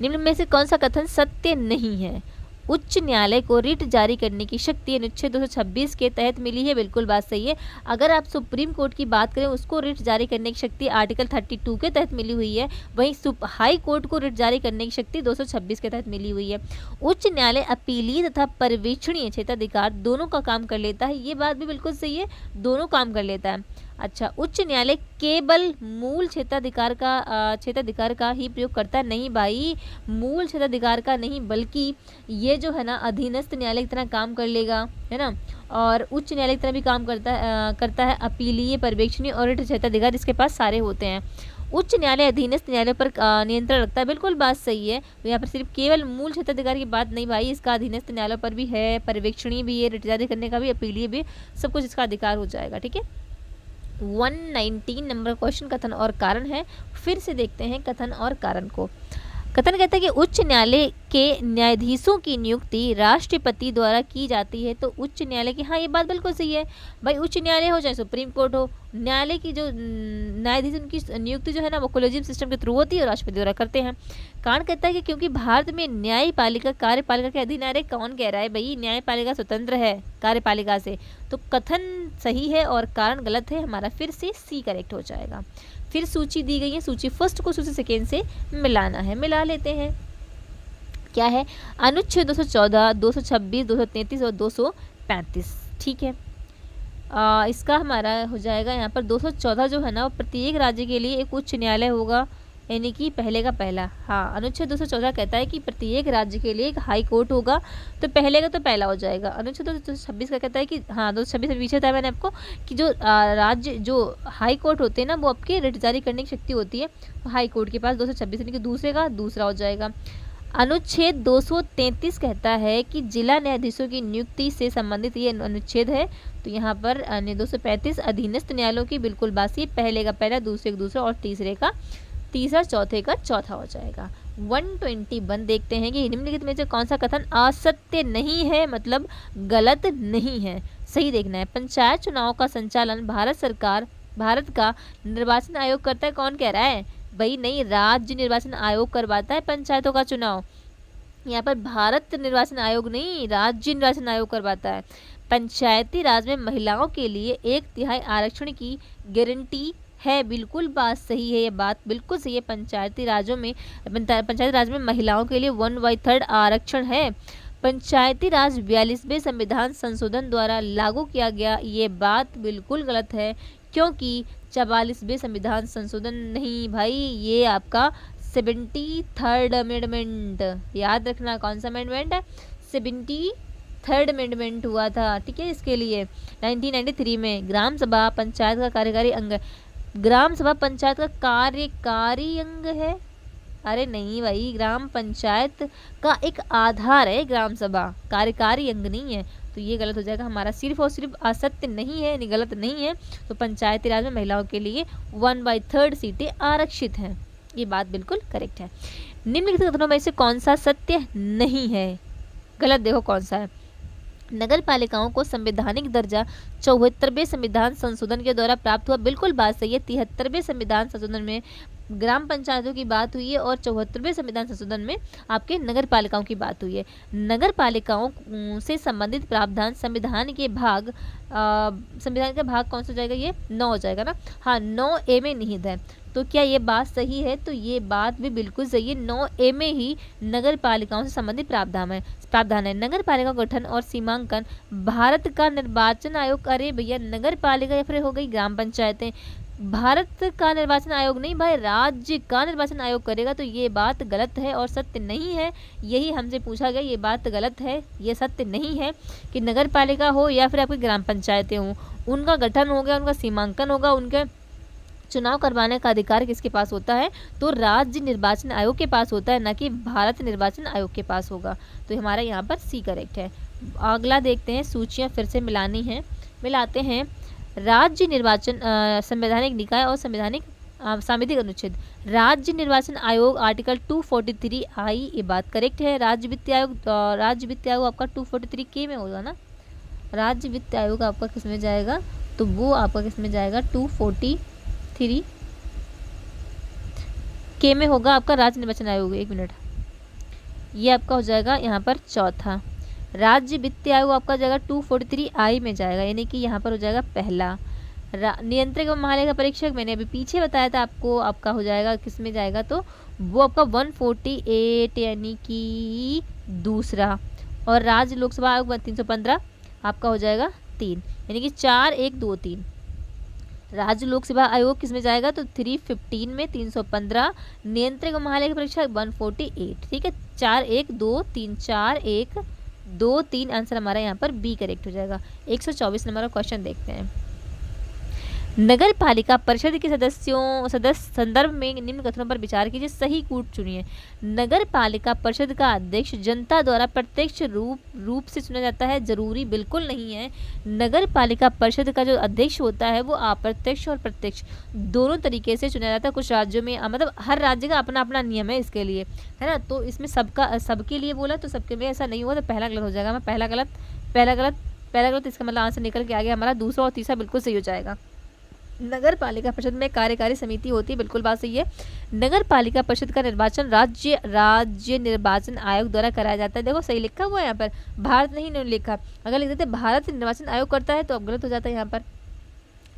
निम्न में से कौन सा कथन सत्य नहीं है? उच्च न्यायालय को रिट जारी करने की शक्ति अनुच्छेद 226 के तहत मिली है, बिल्कुल बात सही है। अगर आप सुप्रीम कोर्ट की बात करें, उसको रिट जारी करने की शक्ति आर्टिकल 32 के तहत मिली हुई है, वहीं हाई कोर्ट को रिट जारी करने की शक्ति 226 के तहत मिली हुई है। उच्च न्यायालय अपीलीय तथा पर्यवेक्षणीय क्षेत्राधिकार दोनों का काम कर लेता है, ये बात भी बिल्कुल सही है, दोनों काम कर लेता है। अच्छा, उच्च न्यायालय केवल मूल क्षेत्राधिकार का ही प्रयोग करता है नहीं भाई, मूल क्षेत्राधिकार का नहीं, बल्कि ये जो है ना अधीनस्थ न्यायालय की तरह काम कर लेगा, है ना, और उच्च न्यायालय की तरह भी काम करता है। अपीलीय, पर्यवेक्षणीय और रिट क्षेत्राधिकार इसके पास सारे होते हैं। उच्च न्यायालय अधीनस्थ न्यायालय पर नियंत्रण रखता है, बिल्कुल बात सही है। तो यहाँ पर सिर्फ केवल मूल क्षेत्राधिकार की बात नहीं भाई, इसका अधीनस्थ न्यायालय पर भी है, पर्यवेक्षणीय भी है, रिट जारी करने का भी, अपीलीय भी, सब कुछ इसका अधिकार हो जाएगा। ठीक है, 119 नंबर क्वेश्चन कथन और कारण है। फिर से देखते हैं कथन और कारण को। कथन कहता है कि उच्च न्यायालय के न्यायाधीशों की नियुक्ति राष्ट्रपति द्वारा की जाती है। तो उच्च न्यायालय की, हाँ ये बात बिल्कुल सही है भाई, उच्च न्यायालय हो चाहे सुप्रीम कोर्ट हो, न्यायालय की जो न्यायाधीश उनकी नियुक्ति जो है ना वो कोलेजियम सिस्टम के थ्रू होती है और राष्ट्रपति द्वारा करते हैं। कारण कहता है कि क्योंकि भारत में न्यायपालिका कार्यपालिका के अधीन है। अरे कौन कह रहा है भाई, न्यायपालिका स्वतंत्र है कार्यपालिका से। तो कथन सही है और कारण गलत है, हमारा फिर से सी करेक्ट हो जाएगा। फिर सूची दी गई है, सूची फर्स्ट को सूची सेकेंड से मिलाना है, मिला लेते हैं। क्या है? अनुच्छेद 214, 226, 233 और 235। ठीक है, इसका हमारा हो जाएगा यहाँ पर 214 जो है ना वो प्रत्येक राज्य के लिए एक उच्च न्यायालय होगा, यानी कि पहले का पहला। हाँ, अनुच्छेद 214 कहता है कि प्रत्येक राज्य के लिए एक हाई कोर्ट होगा, तो पहले का तो पहला हो जाएगा। अनुच्छेद 226 का कहता है कि हाँ 226 से पीछे था मैंने आपको कि जो राज्य जो हाई कोर्ट होते हैं ना वो आपके रिट जारी करने की शक्ति होती है, तो हाई कोर्ट के पास 226 यानी कि दूसरे का दूसरा हो जाएगा। अनुच्छेद 233 कहता है कि जिला न्यायाधीशों की नियुक्ति से संबंधित ये अनुच्छेद है, तो यहाँ पर 235 अधीनस्थ न्यायालयों की बिल्कुल बासी, पहले का पहला, दूसरे का दूसरा और तीसरे का तीसरा, चौथे का चौथा हो जाएगा। 121 देखते हैं कि निम्नलिखित में से कौन सा कथन असत्य नहीं है, मतलब गलत नहीं है, सही देखना है। पंचायत चुनाव का संचालन भारत का निर्वाचन आयोग करता है, कौन कह रहा है भाई? नहीं, राज्य निर्वाचन आयोग करवाता है पंचायतों का चुनाव। यहाँ पर भारत निर्वाचन आयोग नहीं, राज्य निर्वाचन आयोग करवाता है। पंचायती राज में महिलाओं के लिए 1/3 आरक्षण की गारंटी है, बिल्कुल बात सही है, ये बात बिल्कुल सही है। पंचायती राज में महिलाओं के लिए 1/3 आरक्षण है। पंचायती राज 42वें संविधान संशोधन द्वारा लागू किया गया, ये बात बिल्कुल गलत है, क्योंकि 44वें संविधान संशोधन नहीं भाई, ये आपका 73rd अमेंडमेंट, याद रखना कौन सा अमेंडमेंट है, 73rd अमेंडमेंट हुआ था, ठीक है। इसके लिए 1993 में ग्राम सभा पंचायत का कार्यकारी अंग है। ग्राम सभा पंचायत का कार्यकारी अंग है? अरे नहीं भाई, ग्राम पंचायत का एक आधार है ग्राम सभा, कार्यकारी अंग नहीं है, तो ये गलत हो जाएगा हमारा। सिर्फ और सिर्फ असत्य नहीं है, यानी गलत नहीं है, तो पंचायती राज में महिलाओं के लिए 1/3 सीटें आरक्षित हैं, ये बात बिल्कुल करेक्ट है। निम्नलिखित कथनों में से कौन सा सत्य नहीं है? गलत देखो कौन सा है। नगर पालिकाओं को संवैधानिक दर्जा 74वें संविधान संशोधन के द्वारा प्राप्त हुआ, बिल्कुल बात सही है। 73वें संविधान संशोधन में ग्राम पंचायतों की बात हुई है और 74वें संविधान संशोधन में आपके नगर पालिकाओं की बात हुई है। नगर पालिकाओं से संबंधित प्रावधान संविधान के भाग कौन सा हो जाएगा? ये 9 हो जाएगा ना। हाँ, 9A में निहित है, तो क्या ये बात सही है? तो ये बात भी बिल्कुल सही है, 9A में ही नगर पालिकाओं से संबंधित प्रावधान है। नगर पालिका गठन और सीमांकन भारत का निर्वाचन आयोग, अरे भैया नगर पालिका या फिर हो गई ग्राम पंचायतें, भारत का निर्वाचन आयोग नहीं भाई, राज्य का निर्वाचन आयोग करेगा, तो ये बात गलत है और सत्य नहीं है। यही हमसे पूछा गया, ये बात गलत है, ये सत्य नहीं है कि नगर पालिका हो या फिर आपकी ग्राम पंचायतें हों, उनका गठन हो गया, उनका सीमांकन होगा, उनके चुनाव करवाने का अधिकार किसके पास होता है? तो राज्य निर्वाचन आयोग के पास होता है, ना कि भारत निर्वाचन आयोग के पास होगा। तो हमारा यहाँ पर सी करेक्ट है। अगला देखते हैं, सूचियाँ फिर से मिलाते हैं। राज्य निर्वाचन संवैधानिक निकाय और सांविधिक अनुच्छेद। राज्य निर्वाचन आयोग आर्टिकल 243I, ये बात करेक्ट है। राज्य वित्त आयोग आपका 243K में होगा ना। राज्य वित्त आयोग आपका किस में जाएगा? तो वो आपका किस में जाएगा? 243K में होगा आपका राज्य निर्वाचन आयोग। एक मिनट, ये आपका हो जाएगा यहाँ पर चौथा। राज्य वित्त आयोग आपका जाएगा 243I में जाएगा, यानी कि यहाँ पर हो जाएगा पहला। नियंत्रक एवं महालेखा परीक्षक मैंने अभी पीछे बताया था आपको, आपका हो जाएगा किस में जाएगा? तो वो आपका 148 यानी कि दूसरा। और राज्य लोकसभा आयोग 315 आपका हो जाएगा 3, यानी कि 4 1 2 3। राज्य लोक सेवा आयोग किस में जाएगा? तो 315 में 315। नियंत्रक एवं महालेखा परीक्षक 148। ठीक है, 4 1 2 3, 4 1 2 3 आंसर हमारा यहाँ पर बी करेक्ट हो जाएगा। 124 नंबर का क्वेश्चन देखते हैं। नगर पालिका परिषद के सदस्य संदर्भ में निम्न कथनों पर विचार कीजिए, सही कूट चुनिए। नगर पालिका परिषद का अध्यक्ष जनता द्वारा प्रत्यक्ष रूप से चुना जाता है, जरूरी बिल्कुल नहीं है। नगर पालिका परिषद का जो अध्यक्ष होता है वो अप्रत्यक्ष और प्रत्यक्ष दोनों तरीके से चुना जाता है। कुछ राज्यों में मतलब हर राज्य का अपना अपना नियम है इसके लिए, है ना। तो इसमें सबके लिए बोला तो सबके में ऐसा नहीं हुआ, तो पहला गलत हो जाएगा। मैं पहला गलत इसका मतलब आंसर निकल के आ गया हमारा। दूसरा और तीसरा बिल्कुल सही हो जाएगा। नगर पालिका परिषद में कार्यकारी समिति होती है, बिल्कुल बात सही है। नगर पालिका परिषद का निर्वाचन राज्य निर्वाचन आयोग द्वारा कराया जाता है। देखो सही लिखा हुआ है यहाँ पर, भारत नहीं इन्होंने लिखा। अगर लिख देते भारत निर्वाचन आयोग करता है तो अब गलत हो जाता है यहाँ पर।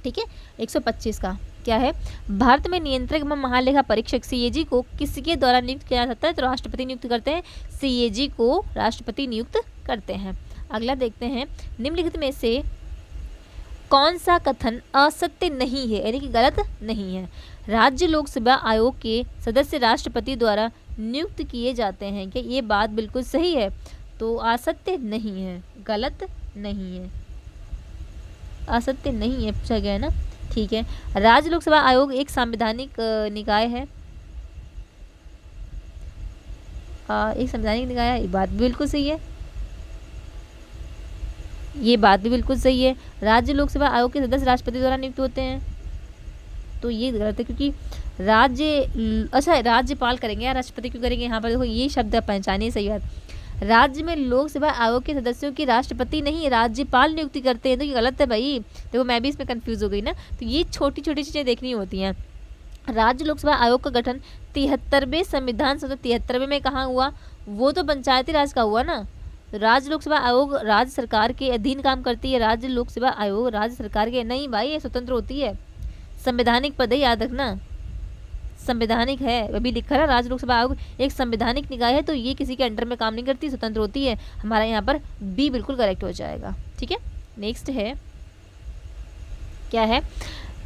ठीक है, 125 का क्या है? भारत में नियंत्रक एवं महालेखा परीक्षक सीएजी को किसके द्वारा नियुक्त किया जाता है? तो राष्ट्रपति नियुक्त करते हैं। सीएजी को राष्ट्रपति नियुक्त करते हैं। अगला देखते हैं, निम्नलिखित में से कौन सा कथन असत्य नहीं है, यानी कि गलत नहीं है। राज्य लोक सेवा आयोग के सदस्य राष्ट्रपति द्वारा नियुक्त किए जाते हैं, क्या ये बात बिल्कुल सही है? तो असत्य नहीं है, गलत नहीं है, असत्य नहीं है पूछा गया है ना। ठीक है, राज्य लोक सेवा आयोग एक संवैधानिक निकाय है, एक संवैधानिक निकाय है, ये बात भी बिल्कुल सही है, ये बात भी बिल्कुल सही है। राज्य लोक सेवा आयोग के सदस्य राष्ट्रपति द्वारा नियुक्त होते हैं, तो ये गलत है, क्योंकि अच्छा राज्यपाल करेंगे या राष्ट्रपति क्यों करेंगे? यहाँ पर देखो ये शब्द पहचानिए, सही बात। राज्य में लोक सेवा आयोग के सदस्यों की राष्ट्रपति नहीं राज्यपाल नियुक्ति करते हैं, तो ये गलत है भाई। देखो मैं भी इसमें कंफ्यूज हो गई ना, तो ये छोटी छोटी चीज़ें देखनी होती हैं। राज्य लोक सेवा आयोग का गठन 73वें संविधान संशोधन 73वें में कहाँ हुआ? वो तो पंचायती राज का हुआ ना। राज्य लोक सेवा आयोग राज्य सरकार के अधीन काम करती है। राज्य लोक सेवा आयोग राज्य सरकार के नहीं भाई, ये स्वतंत्र होती है, संवैधानिक पद है, याद रखना, संवैधानिक है। अभी लिखा है राज्य लोक सेवा आयोग एक संवैधानिक निकाय है, तो ये किसी के अंडर में काम नहीं करती, स्वतंत्र होती है। हमारा यहाँ पर बी बिल्कुल करेक्ट हो जाएगा। ठीक है, नेक्स्ट है, क्या है?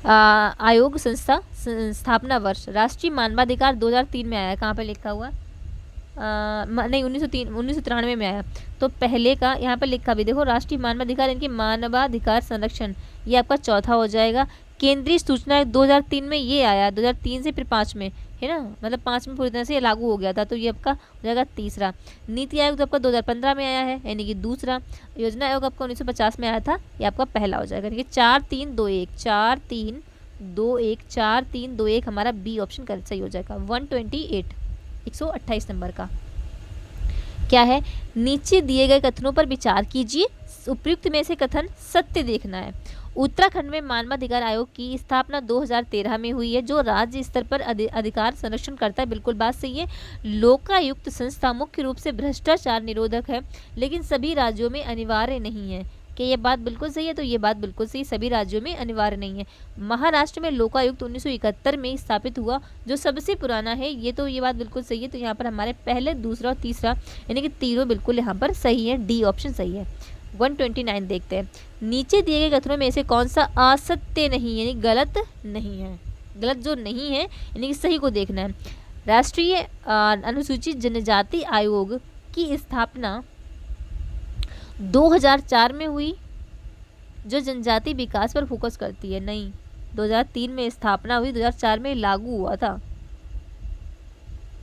आयोग संस्था स्थापना वर्ष राष्ट्रीय मानवाधिकार 2003 में आया, कहाँ पे लिखा हुआ? नहीं 1993 में आया, तो पहले का यहाँ पर लिखा भी देखो, राष्ट्रीय मानवाधिकार इनके मानवाधिकार संरक्षण, ये आपका चौथा हो जाएगा। केंद्रीय सूचना आयोग 2003 में ये आया, 2003 से फिर 5 में है ना, मतलब 5 में पूरी तरह से ये लागू हो गया था, तो ये आपका हो जाएगा तीसरा। नीति आयोग तो आपका 2015 में आया है, यानी कि दूसरा। योजना आयोग आपका 1950 में आया था, ये आपका पहला हो जाएगा। यानी कि 4 3 2 1 4 3 2 1 4 3 2 1 हमारा बी ऑप्शन करेक्ट सही हो जाएगा। 128 128 नंबर का क्या है? नीचे दिए गए कथनों पर विचार कीजिए, उपयुक्त में से कथन सत्य देखना है। उत्तराखंड में मानवाधिकार आयोग की स्थापना 2013 में हुई है, जो राज्य स्तर पर अधिकार संरक्षण करता है, बिल्कुल बात सही है। लोकायुक्त संस्था मुख्य रूप से भ्रष्टाचार निरोधक है, लेकिन सभी राज्यों में अनिवार्य नहीं है, कि ये बात बिल्कुल सही है, तो ये बात बिल्कुल सही, सभी राज्यों में अनिवार्य नहीं है। महाराष्ट्र में लोकायुक्त 1971 में स्थापित हुआ, जो सबसे पुराना है, ये तो ये बात बिल्कुल सही है, तो यहाँ पर हमारे पहले, दूसरा और तीसरा यानी कि तीनों बिल्कुल यहाँ पर सही है, डी ऑप्शन सही है। 129 देखते हैं, नीचे दिए गए कथनों में से कौन सा असत्य नहीं यानी गलत नहीं है? गलत जो नहीं है यानी कि सही को देखना है। राष्ट्रीय अनुसूचित जनजाति आयोग की स्थापना 2004 में हुई, जो जनजाति विकास पर फोकस करती है। नहीं, 2003 में स्थापना हुई, 2004 में लागू हुआ था,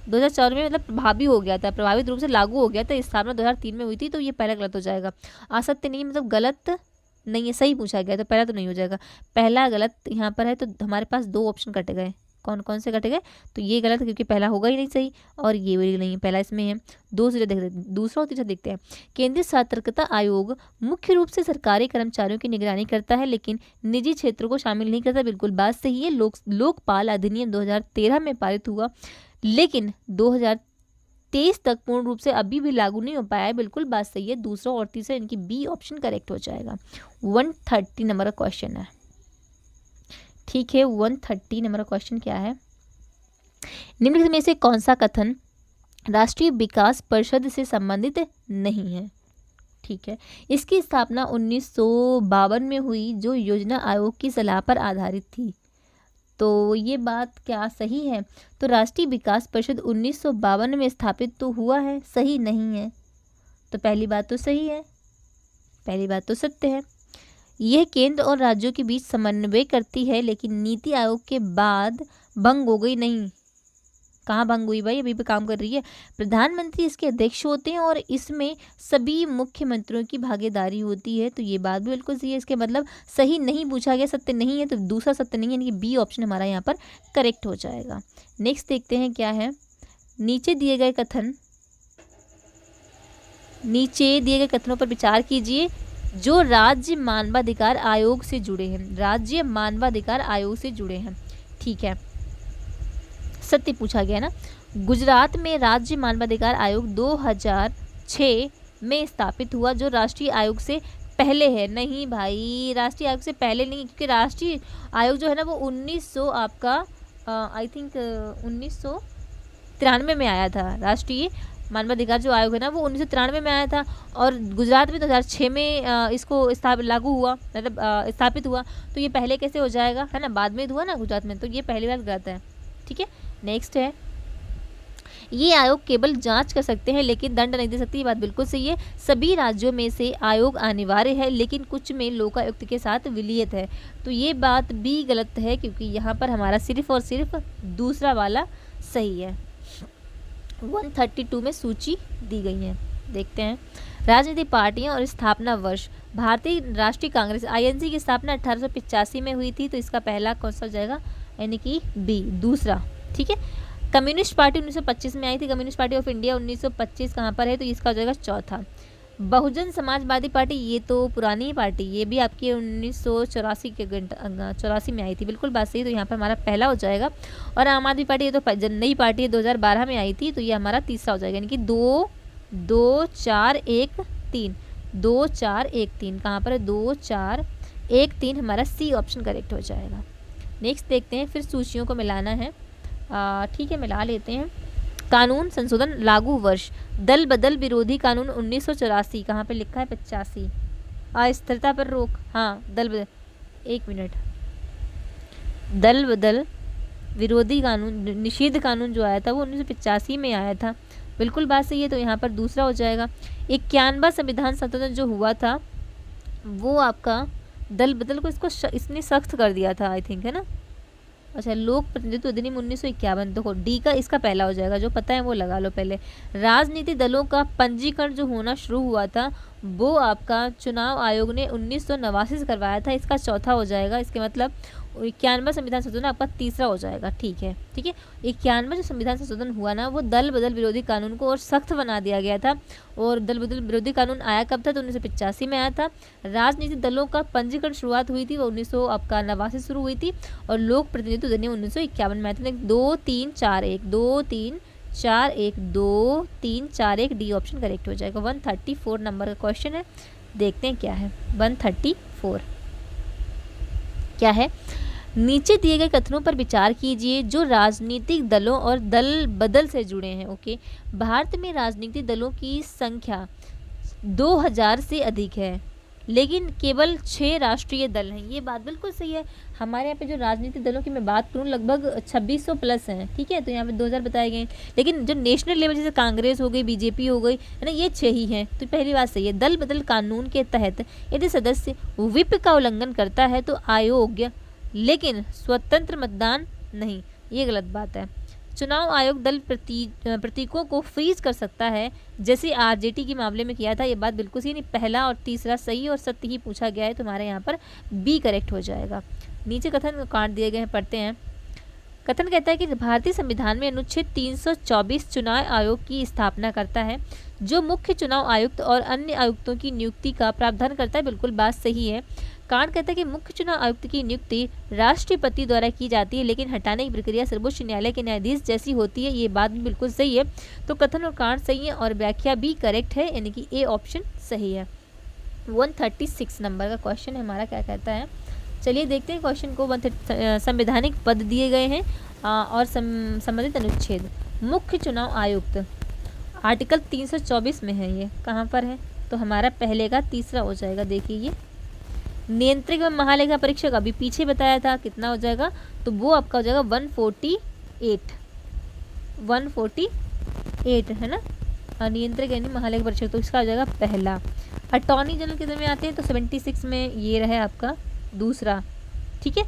2004 में मतलब प्रभावी हो गया था, प्रभावित रूप से लागू हो गया था, स्थापना 2003 में हुई थी, तो ये पहला गलत हो जाएगा। असत्य नहीं मतलब गलत नहीं है, सही पूछा गया तो पहला तो नहीं हो जाएगा, पहला गलत यहाँ पर है, तो हमारे पास दो ऑप्शन कटे गए। कौन कौन से कटे गए? तो ये गलत है क्योंकि पहला होगा ही नहीं सही, और ये भी नहीं, पहला इसमें है। दूसरा और तीसरा देखते हैं। केंद्रीय सतर्कता आयोग मुख्य रूप से सरकारी कर्मचारियों की निगरानी करता है, लेकिन निजी क्षेत्रों को शामिल नहीं करता, बिल्कुल बात सही है। लोकपाल अधिनियम 2013 में पारित हुआ, लेकिन 2023 तक पूर्ण रूप से अभी भी लागू नहीं हो पाया है, बिल्कुल बात सही है। दूसरा और तीसरा इनकी बी ऑप्शन करेक्ट हो जाएगा। 130 नंबर का क्वेश्चन है, ठीक है। 130 नंबर का क्वेश्चन क्या है? निम्नलिखित में से कौन सा कथन राष्ट्रीय विकास परिषद से संबंधित नहीं है? ठीक है, इसकी स्थापना 1952 में हुई, जो योजना आयोग की सलाह पर आधारित थी। तो ये बात क्या सही है? तो राष्ट्रीय विकास परिषद 1952 में स्थापित तो हुआ है, सही नहीं है, तो पहली बात तो सही है, पहली बात तो सत्य है। यह केंद्र और राज्यों के बीच समन्वय करती है, लेकिन नीति आयोग के बाद भंग हो गई। नहीं, कहाँ भंग हुई भाई, अभी भी काम कर रही है। प्रधानमंत्री इसके अध्यक्ष होते हैं और इसमें सभी मुख्यमंत्रियों की भागीदारी होती है, तो ये बात भी बिल्कुल सही है। इसके मतलब सही नहीं पूछा गया, सत्य नहीं है, तो दूसरा सत्य नहीं है, यानी कि बी ऑप्शन हमारा यहाँ पर करेक्ट हो जाएगा। नेक्स्ट देखते हैं क्या है। नीचे दिए गए कथनों पर विचार कीजिए जो राज्य मानवाधिकार आयोग से जुड़े हैं, राज्य मानवाधिकार आयोग से जुड़े हैं। ठीक है, सत्य पूछा गया ना। गुजरात में राज्य मानवाधिकार आयोग 2006 में स्थापित हुआ, जो राष्ट्रीय आयोग से पहले है। नहीं भाई, राष्ट्रीय आयोग से पहले नहीं, क्योंकि राष्ट्रीय आयोग जो है ना वो 1900 आपका आई थिंक 1993 में आया था। राष्ट्रीय मानवाधिकार जो आयोग है ना वो 1993 में आया था, और गुजरात में 2006 में इसको लागू हुआ, मतलब स्थापित हुआ। तो ये पहले कैसे हो जाएगा, है ना, बाद में हुआ ना गुजरात में, तो ये पहली बार गलत है। ठीक है, नेक्स्ट है, ये आयोग केवल जांच कर सकते हैं लेकिन दंड नहीं दे सकती। ये बात बिल्कुल सही है। सभी राज्यों में से आयोग अनिवार्य है लेकिन कुछ में लोकायुक्त के साथ विलियत है। तो ये बात भी गलत है क्योंकि यहाँ पर हमारा सिर्फ और सिर्फ दूसरा वाला सही है। 132 में सूची दी गई है, देखते हैं। राजनीतिक पार्टियां और स्थापना वर्ष, भारतीय राष्ट्रीय कांग्रेस आईएनसी की स्थापना 1885 में हुई थी, तो इसका पहला कौन सा हो जाएगा, यानी कि बी, दूसरा। ठीक है, कम्युनिस्ट पार्टी 1925 में आई थी, कम्युनिस्ट पार्टी ऑफ इंडिया 1925 कहाँ पर है, तो इसका हो जाएगा चौथा। बहुजन समाजवादी पार्टी, ये तो पुरानी पार्टी, ये भी आपकी 1984 के 84 में आई थी, बिल्कुल बात सही, तो यहाँ पर हमारा पहला हो जाएगा। और आम आदमी पार्टी, ये तो नई पार्टी है, 2012 में आई थी, तो ये हमारा तीसरा हो जाएगा, यानी कि 2 2 4 1 3, 2 4 1 3 कहाँ पर है, 2 4 1 3 हमारा सी ऑप्शन करेक्ट हो जाएगा। नेक्स्ट देखते हैं, फिर सूचियों को मिलाना है। ठीक है, मिला लेते हैं। कानून संशोधन लागू वर्ष, दल बदल विरोधी कानून 1984 कहाँ पे लिखा है, 85। अस्थिरता पर रोक, हाँ, दल बदल, एक मिनट, दल बदल विरोधी कानून, निषेध कानून जो आया था वो 1985 में आया था, बिल्कुल बात सही है, तो यहाँ पर दूसरा हो जाएगा। 91वां संविधान संशोधन जो हुआ था वो आपका दल बदल को इसने सख्त कर दिया था, आई थिंक, है ना। अच्छा, लोक प्रतिनिधित्व अधिनियम 1951, देखो डी का इसका पहला हो जाएगा, जो पता है वो लगा लो पहले। राजनीतिक दलों का पंजीकरण जो होना शुरू हुआ था वो आपका चुनाव आयोग ने 1989 से करवाया था, इसका चौथा हो जाएगा। इसके मतलब 91वां संविधान संशोधन आपका तीसरा हो जाएगा। ठीक है, ठीक है, 91वां जो संविधान संशोधन हुआ ना वो दल बदल विरोधी कानून को और सख्त बना दिया गया था। और दल बदल विरोधी कानून आया कब था, तो 1985 में आया था। राजनीतिक दलों का पंजीकरण शुरुआत हुई थी वो 1989 शुरू हुई थी, और लोक प्रतिनिधित्व अधिनियम 1951 में आया था। 2 3 4 1 2 3 4 1 2 3 4 1 डी ऑप्शन करेक्ट हो जाएगा। 134 नंबर का क्वेश्चन है, देखते हैं क्या है। 134 क्या है, नीचे दिए गए कथनों पर विचार कीजिए जो राजनीतिक दलों और दल बदल से जुड़े हैं। ओके, भारत में राजनीतिक दलों की संख्या 2000 से अधिक है लेकिन केवल 6 राष्ट्रीय दल हैं। ये बात बिल्कुल सही है। हमारे यहाँ पे जो राजनीतिक दलों की मैं बात करूँ लगभग 2600 प्लस हैं, ठीक है, तो यहाँ पे 2000 बताए गए हैं, लेकिन जो नेशनल लेवल जैसे कांग्रेस हो गई, बीजेपी हो गई, है ना, ये 6 ही हैं। तो पहली बात सही है। दल बदल कानून के तहत यदि सदस्य व्हिप का उल्लंघन करता है तो अयोग्य, लेकिन स्वतंत्र मतदान नहीं, ये गलत बात है। चुनाव आयोग दल प्रतीकों को फ्रीज कर सकता है जैसे आरजेडी के मामले में किया था, ये बात बिल्कुल सही नहीं। पहला और तीसरा सही और सत्य ही पूछा गया है, तुम्हारे यहाँ पर बी करेक्ट हो जाएगा। नीचे कथन काट दिए गए हैं, पढ़ते हैं। कथन कहता है कि भारतीय संविधान में अनुच्छेद 324 चुनाव आयोग की स्थापना करता है जो मुख्य चुनाव आयुक्त और अन्य आयुक्तों की नियुक्ति का प्रावधान करता है, बिल्कुल बात सही है। कांड कहता है कि मुख्य चुनाव आयुक्त की नियुक्ति राष्ट्रपति द्वारा की जाती है लेकिन हटाने की प्रक्रिया सर्वोच्च न्यायालय के न्यायाधीश जैसी होती है, ये बात भी बिल्कुल सही है। तो कथन और कांड सही है और व्याख्या भी करेक्ट है, यानी कि ए ऑप्शन सही है। 136 नंबर का क्वेश्चन है हमारा, क्या कहता है, चलिए देखते हैं क्वेश्चन को। संवैधानिक पद दिए गए हैं और संबंधित अनुच्छेद। मुख्य चुनाव आयुक्त आर्टिकल 324 में है, ये कहाँ पर है, तो हमारा पहले का तीसरा हो जाएगा। देखिए ये नियंत्रक एवं महालेखा परीक्षक अभी पीछे बताया था, कितना हो जाएगा, तो वो आपका हो जाएगा 148 है ना, नियंत्रक यानी महालेखा परीक्षक, तो इसका हो जाएगा पहला। अटॉर्नी जनरल कितने में आते हैं, तो 76 में ये रहे आपका दूसरा। ठीक है,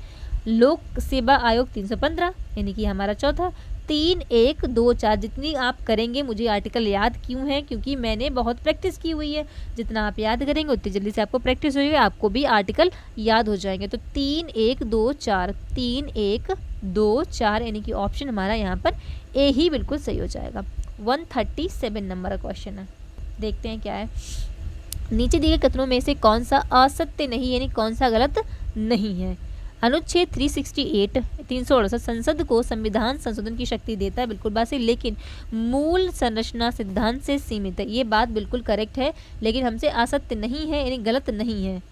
लोक सेवा आयोग 315 यानी कि हमारा चौथा। 3 1 2 4 जितनी आप करेंगे, मुझे आर्टिकल याद क्यों है, क्योंकि मैंने बहुत प्रैक्टिस की हुई है। जितना आप याद करेंगे उतनी जल्दी से आपको प्रैक्टिस हो जाएगी, आपको भी आर्टिकल याद हो जाएंगे। तो 3 1 2 4 3 1 2 4 यानी कि ऑप्शन हमारा यहाँ पर ए ही बिल्कुल सही हो जाएगा। 137 नंबर का क्वेश्चन है, देखते हैं क्या है। नीचे दिए कथनों में से कौन सा असत्य नहीं यानी कौन सा गलत नहीं है। अनुच्छेद 368 संसद को संविधान संशोधन की शक्ति देता है, बिल्कुल बात सही, लेकिन मूल संरचना सिद्धांत से सीमित है, ये बात बिल्कुल करेक्ट है, लेकिन हमसे असत्य नहीं है यानी गलत नहीं है।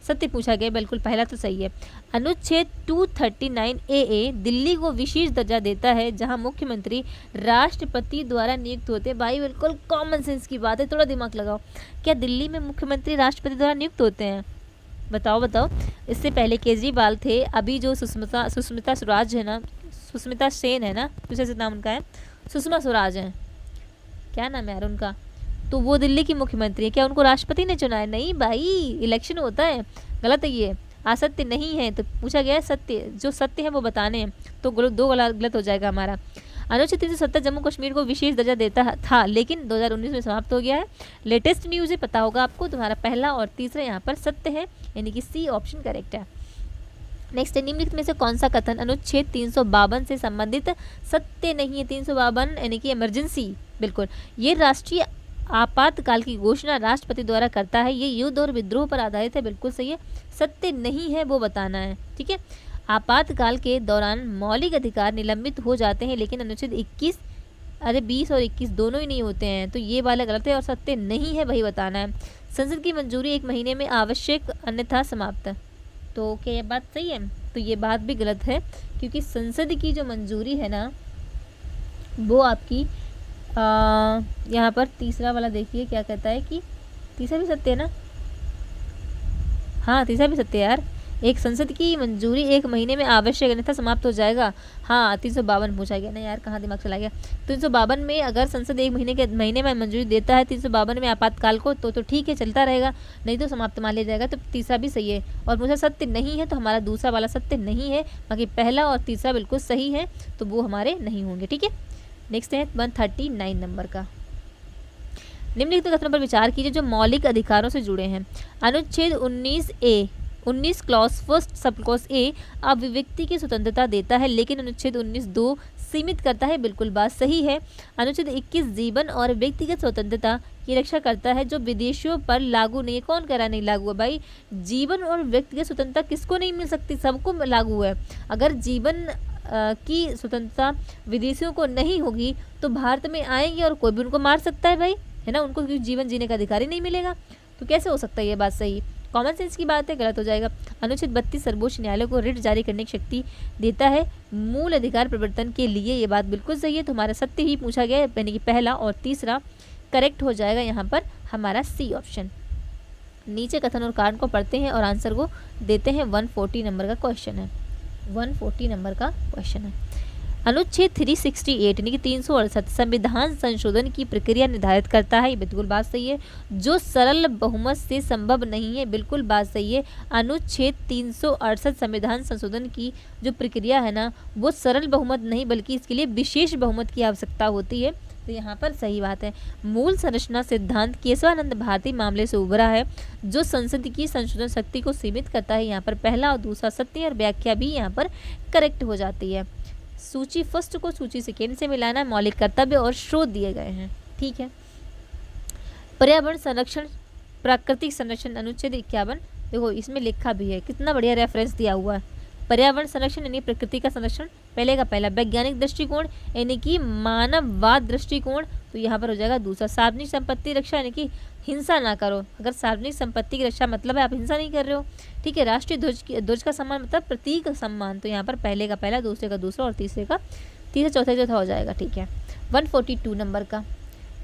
सत्य पूछा गया, बिल्कुल पहला तो सही है। अनुच्छेद 239 ए दिल्ली को विशेष दर्जा देता है जहां मुख्यमंत्री राष्ट्रपति द्वारा नियुक्त होते हैं। भाई बिल्कुल कॉमन सेंस की बात है, थोड़ा दिमाग लगाओ। क्या दिल्ली में मुख्यमंत्री राष्ट्रपति द्वारा नियुक्त होते हैं? बताओ बताओ। इससे पहले केजरीवाल थे, अभी जो सुष्मिता स्वराज है ना, सुष्मिता सेन है ना, कुछ ऐसे नाम उनका है, सुषमा स्वराज है, क्या नाम है यार उनका, तो वो दिल्ली की मुख्यमंत्री है। क्या उनको राष्ट्रपति ने चुना है? नहीं भाई, इलेक्शन होता है। गलत है ये, असत्य नहीं है। तो पूछा गया है सत्य, जो सत्य है वो बताने हैं, तो दो गलत हो जाएगा हमारा। अनुच्छेद 370 जम्मू कश्मीर को विशेष दर्जा देता था, लेकिन 2019 में समाप्त हो गया है। लेटेस्ट न्यूज़ है, पता होगा आपको। तुम्हारा पहला और तीसरा यहाँ पर सत्य है, यानी कि सी ऑप्शन करेक्ट है। नेक्स्ट, निम्नलिखित में से कौन सा कथन अनुच्छेद 352 से संबंधित सत्य नहीं है? 352 यानी कि इमरजेंसी, बिल्कुल। ये राष्ट्रीय आपातकाल की घोषणा राष्ट्रपति द्वारा करता है। ये युद्ध और विद्रोह पर आधारित है, बिल्कुल सही है। सत्य नहीं है वो बताना है, ठीक है। आपातकाल के दौरान मौलिक अधिकार निलंबित हो जाते हैं, लेकिन अनुच्छेद 20 और 21 दोनों ही नहीं होते हैं, तो ये वाला गलत है और सत्य नहीं है वही बताना है। संसद की मंजूरी 1 महीने में आवश्यक, अन्यथा समाप्त। तो क्या ये बात सही है? तो ये बात भी गलत है, क्योंकि संसद की जो मंजूरी है ना, वो आपकी यहाँ पर तीसरा वाला देखिए क्या कहता है कि तीसरा भी सत्य है ना। हाँ, तीसरा भी सत्य है यार। एक संसद की मंजूरी 1 महीने में आवश्यक, अन्यथा समाप्त हो जाएगा। हाँ, 352 पूछा गया ना यार, कहाँ दिमाग चला गया। 352 में अगर संसद 1 महीने में मंजूरी देता है 352 में आपातकाल को, तो ठीक है, चलता रहेगा, नहीं तो समाप्त मान लिया जाएगा। तो तीसरा भी सही है, और मुझे सत्य नहीं है, तो हमारा दूसरा वाला सत्य नहीं है। बाकी पहला और तीसरा बिल्कुल सही है, तो वो हमारे नहीं होंगे, ठीक है। नेक्स्ट है 139 नंबर का। निम्नलिखित कथनों पर विचार कीजिए जो मौलिक अधिकारों से जुड़े हैं। अनुच्छेद 19 clause first sub clause A अभिव्यक्ति की स्वतंत्रता देता है, लेकिन अनुच्छेद 19(2) सीमित करता है, बिल्कुल बात सही है। अनुच्छेद 21 जीवन और व्यक्तिगत स्वतंत्रता की रक्षा करता है, जो विदेशियों पर लागू नहीं है। कौन कह रहा नहीं लागू है भाई? जीवन और व्यक्तिगत स्वतंत्रता किसको नहीं मिल सकती? सबको लागू है। अगर जीवन की स्वतंत्रता विदेशियों को नहीं होगी तो भारत में आएंगे और कोई भी उनको मार सकता है भाई, है ना। उनको जीवन जीने का अधिकार ही नहीं मिलेगा, तो कैसे हो सकता है ये बात सही? कॉमन सेंस की बात है, गलत हो जाएगा। अनुच्छेद 32 सर्वोच्च न्यायालय को रिट जारी करने की शक्ति देता है मूल अधिकार प्रवर्तन के लिए, ये बात बिल्कुल सही है। तो हमारा सत्य ही पूछा गया है, यानी कि पहला और तीसरा करेक्ट हो जाएगा यहाँ पर हमारा सी ऑप्शन। नीचे कथन और कारण को पढ़ते हैं और आंसर को देते हैं। 140 नंबर का क्वेश्चन है, 140 नंबर का क्वेश्चन है। अनुच्छेद 368 यानी कि 368 संविधान संशोधन की प्रक्रिया निर्धारित करता है, बिल्कुल बात सही है। जो सरल बहुमत से संभव नहीं है, बिल्कुल बात सही है। अनुच्छेद 368 संविधान संशोधन की जो प्रक्रिया है ना, वो सरल बहुमत नहीं बल्कि इसके लिए विशेष बहुमत की आवश्यकता होती है, तो यहाँ पर सही बात है। मूल संरचना सिद्धांत केशवानंद भारती मामले से उभरा है, जो संसद की संशोधन शक्ति को सीमित करता है। यहाँ पर पहला और दूसरा सत्य और व्याख्या भी यहाँ पर करेक्ट हो जाती है। सूची फर्स्ट को सूची सेकेंड से मिलाना, मौलिक कर्तव्य और स्रोत दिए गए हैं, ठीक है। पर्यावरण संरक्षण, प्राकृतिक संरक्षण, अनुच्छेद 51, देखो इसमें लिखा भी है, कितना बढ़िया रेफरेंस दिया हुआ है। पर्यावरण संरक्षण यानी प्रकृति का संरक्षण, पहले का पहला। वैज्ञानिक दृष्टिकोण यानी कि मानववाद दृष्टिकोण, तो यहाँ पर हो जाएगा दूसरा। सार्वजनिक संपत्ति रक्षा यानी कि हिंसा ना करो। अगर सार्वजनिक संपत्ति की रक्षा मतलब है आप हिंसा नहीं कर रहे हो, ठीक है। राष्ट्रीय ध्वज का सम्मान मतलब प्रतीक सम्मान, तो यहाँ पर पहले का पहला, दूसरे का दूसरा और तीसरे का तीसरा, चौथा चौथा हो जाएगा, ठीक है। 142 नंबर का।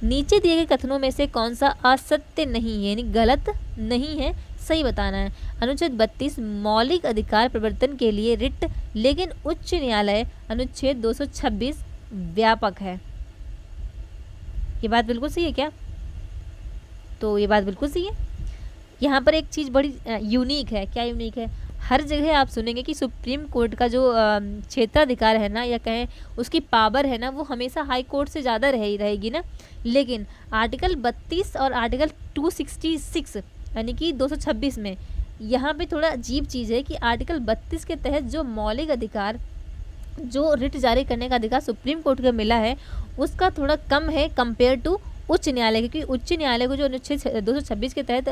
नीचे दिए गए कथनों में से कौन सा असत्य नहीं है, यानी गलत नहीं है, सही बताना है। अनुच्छेद 32 मौलिक अधिकार प्रवर्तन के लिए रिट, लेकिन उच्च न्यायालय अनुच्छेद 226 व्यापक है। ये बात बिल्कुल सही है क्या? तो ये बात बिल्कुल सही है। यहाँ पर एक चीज़ बड़ी यूनिक है। क्या यूनिक है? हर जगह आप सुनेंगे कि सुप्रीम कोर्ट का जो क्षेत्राधिकार है ना, या कहें उसकी पावर है ना, वो हमेशा हाई कोर्ट से ज़्यादा रहेगी ना। लेकिन आर्टिकल 32 और आर्टिकल 266 यानी कि 226 में यहाँ पे थोड़ा अजीब चीज़ है कि आर्टिकल 32 के तहत जो मौलिक अधिकार, जो रिट जारी करने का अधिकार सुप्रीम कोर्ट को मिला है, उसका थोड़ा कम है कंपेयर टू उच्च न्यायालय, क्योंकि उच्च न्यायालय को जो अनुच्छेद 226 के तहत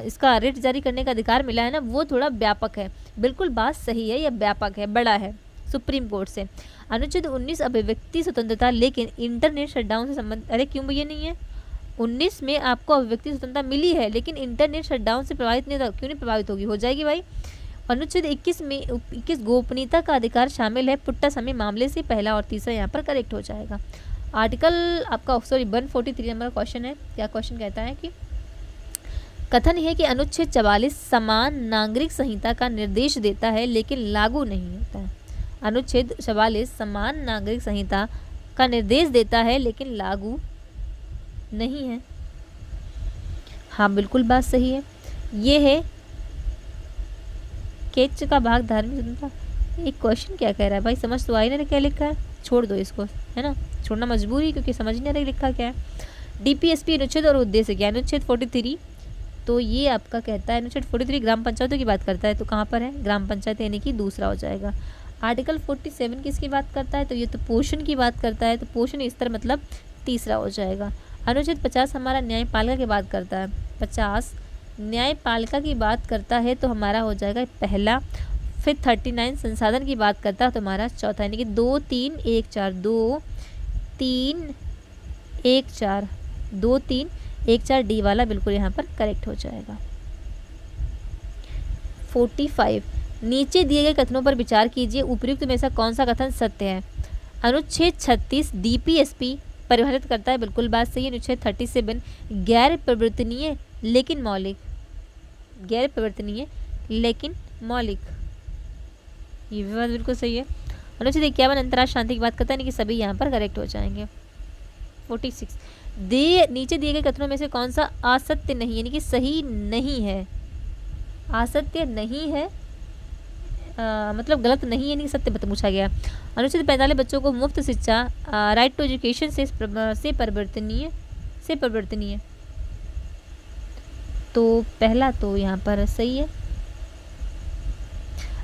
इसका रिट जारी करने का अधिकार मिला है ना, वो थोड़ा व्यापक है। बिल्कुल बात सही है, यह व्यापक है, बड़ा है सुप्रीम कोर्ट से। अनुच्छेद 19 अभिव्यक्ति स्वतंत्रता, लेकिन इंटरनेट शटडाउन से संबंध, अरे क्यों भैया नहीं है? 19 में आपको अभिव्यक्ति स्वतंत्रता मिली है, लेकिन इंटरनेट शटडाउन से प्रभावित नहीं होता। क्यों नहीं प्रभावित होगी, हो जाएगी भाई। अनुच्छेद 21 में 21 गोपनीयता का अधिकार शामिल है। पुट्टा समय मामले से पहला और तीसरा यहाँ पर करेक्ट हो जाएगा। आर्टिकल आपका 143 नंबर क्वेश्चन है। क्या क्वेश्चन कहता है कि कथन है कि अनुच्छेद 44 समान नागरिक संहिता का निर्देश देता है लेकिन लागू नहीं होता है। अनुच्छेद 44 समान नागरिक संहिता का निर्देश देता है लेकिन लागू नहीं है। हाँ बिल्कुल बात सही है। ये है केच का भाग धार्मिक स्वतंत्रता। एक क्वेश्चन क्या कह रहा है भाई, समझ तो आई ना क्या लिखा है, छोड़ दो इसको, है ना, छोड़ना मजबूरी, क्योंकि समझ नहीं आ रही लिखा क्या है। डीपीएसपी अनुच्छेद और उद्देश्य क्या है। अनुच्छेद 43 तो ये आपका कहता है, अनुच्छेद 43 ग्राम पंचायतों की बात करता है, तो कहाँ पर है, ग्राम पंचायत यानी कि दूसरा हो जाएगा। आर्टिकल 47 किसकी बात करता है, तो ये तो पोषण की बात करता है, तो पोषण स्तर मतलब तीसरा हो जाएगा। अनुच्छेद 50 हमारा न्यायपालिका की बात करता है, 50 न्यायपालिका की बात करता है तो हमारा हो जाएगा पहला। फिर 39 संसाधन की बात करता है तो हमारा चौथा, यानी कि 2 3 1 4 2 3 1 4 2 3 1 4 डी वाला बिल्कुल यहाँ पर करेक्ट हो जाएगा। 45 नीचे दिए गए कथनों पर विचार कीजिए, उपयुक्त में से कौन सा कथन सत्य है। अनुच्छेद 36 डीपीएसपी परिभाषित करता है, बिल्कुल बात सही है। अनुच्छेद 37 गैर परिवर्तनीय लेकिन मौलिक, गैर परिवर्तनीय लेकिन मौलिक, ये भी बात बिल्कुल सही है। अनुच्छेद 51 अंतर्राष्ट्रीय शांति की बात करता है, यानी कि सभी यहाँ पर करेक्ट हो जाएंगे। 46 नीचे दिए गए कथनों में से कौन सा असत्य नहीं, यानी कि सही नहीं है, असत्य नहीं है, मतलब गलत नहीं है, यानी कि सत्य पूछा गया। अनुच्छेद 45 बच्चों को मुफ्त शिक्षा, राइट टू एजुकेशन से परिवर्तनीय, तो पहला तो यहाँ पर सही है।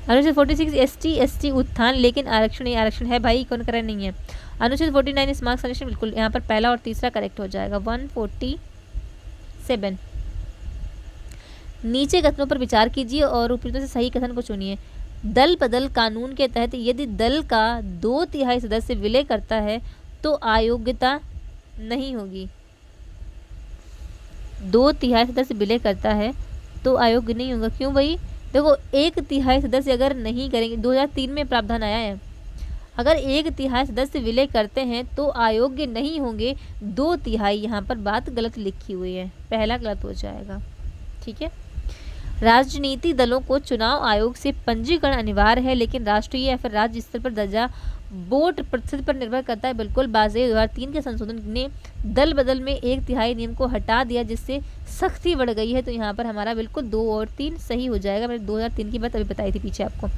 अनुच्छेद 46 एसटी उत्थान लेकिन आरक्षण है भाई, कौन करे नहीं है। अनुच्छेद 49 स्मारक संरक्षण, बिल्कुल यहाँ पर पहला और तीसरा करेक्ट हो जाएगा। 147 नीचे कथनों पर विचार कीजिए और उपयुक्त से सही कथन को चुनिए। दल बदल कानून के तहत यदि दल का 2/3 सदस्य विलय करता है तो अयोग्यता नहीं होगी। 2/3 सदस्य विलय करता है तो अयोग्य नहीं होगा। क्यों भाई, देखो 1/3 सदस्य अगर नहीं करेंगे, 2003 में प्रावधान आया है, अगर 1/3 सदस्य विलय करते हैं तो अयोग्य नहीं होंगे। 2/3 यहाँ पर बात गलत लिखी हुई है, पहला गलत हो जाएगा। ठीक है। राजनीतिक दलों को चुनाव आयोग से पंजीकरण अनिवार्य है, लेकिन राष्ट्रीय या फिर राज्य स्तर पर दर्जा वोट प्रतिशत पर निर्भर करता है, बिल्कुल बात है। 2003 के संशोधन ने दल बदल में 1/3 नियम को हटा दिया, जिससे सख्ती बढ़ गई है, तो यहाँ पर हमारा बिल्कुल 2 और 3 सही हो जाएगा। मैंने 2003 की बात अभी बताई थी पीछे आपको।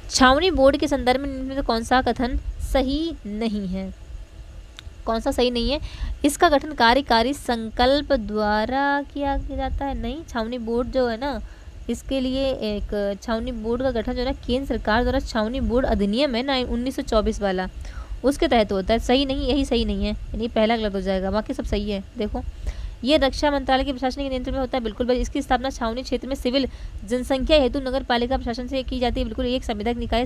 छावनी बोर्ड के संदर्भ में इनमें से कौन सा कथन सही नहीं है, कौन सा सही नहीं है। इसका गठन कार्यकारी संकल्प द्वारा किया जाता है, नहीं, छावनी बोर्ड जो है ना, इसके लिए एक छावनी बोर्ड का गठन जो है ना केंद्र सरकार द्वारा छावनी बोर्ड अधिनियम है ना 1924 वाला, उसके तहत होता है। सही नहीं, यही सही नहीं है, यानी पहला गलत हो जाएगा, बाकी सब सही है। देखो ये रक्षा मंत्रालय के प्रशासनिक नियंत्रण में होता है, बिल्कुल। इसकी स्थापना छावनी क्षेत्र में सिविल जनसंख्या हेतु नगर पालिका प्रशासन से की जाती है, बिल्कुल। एक संविधायक निकाय,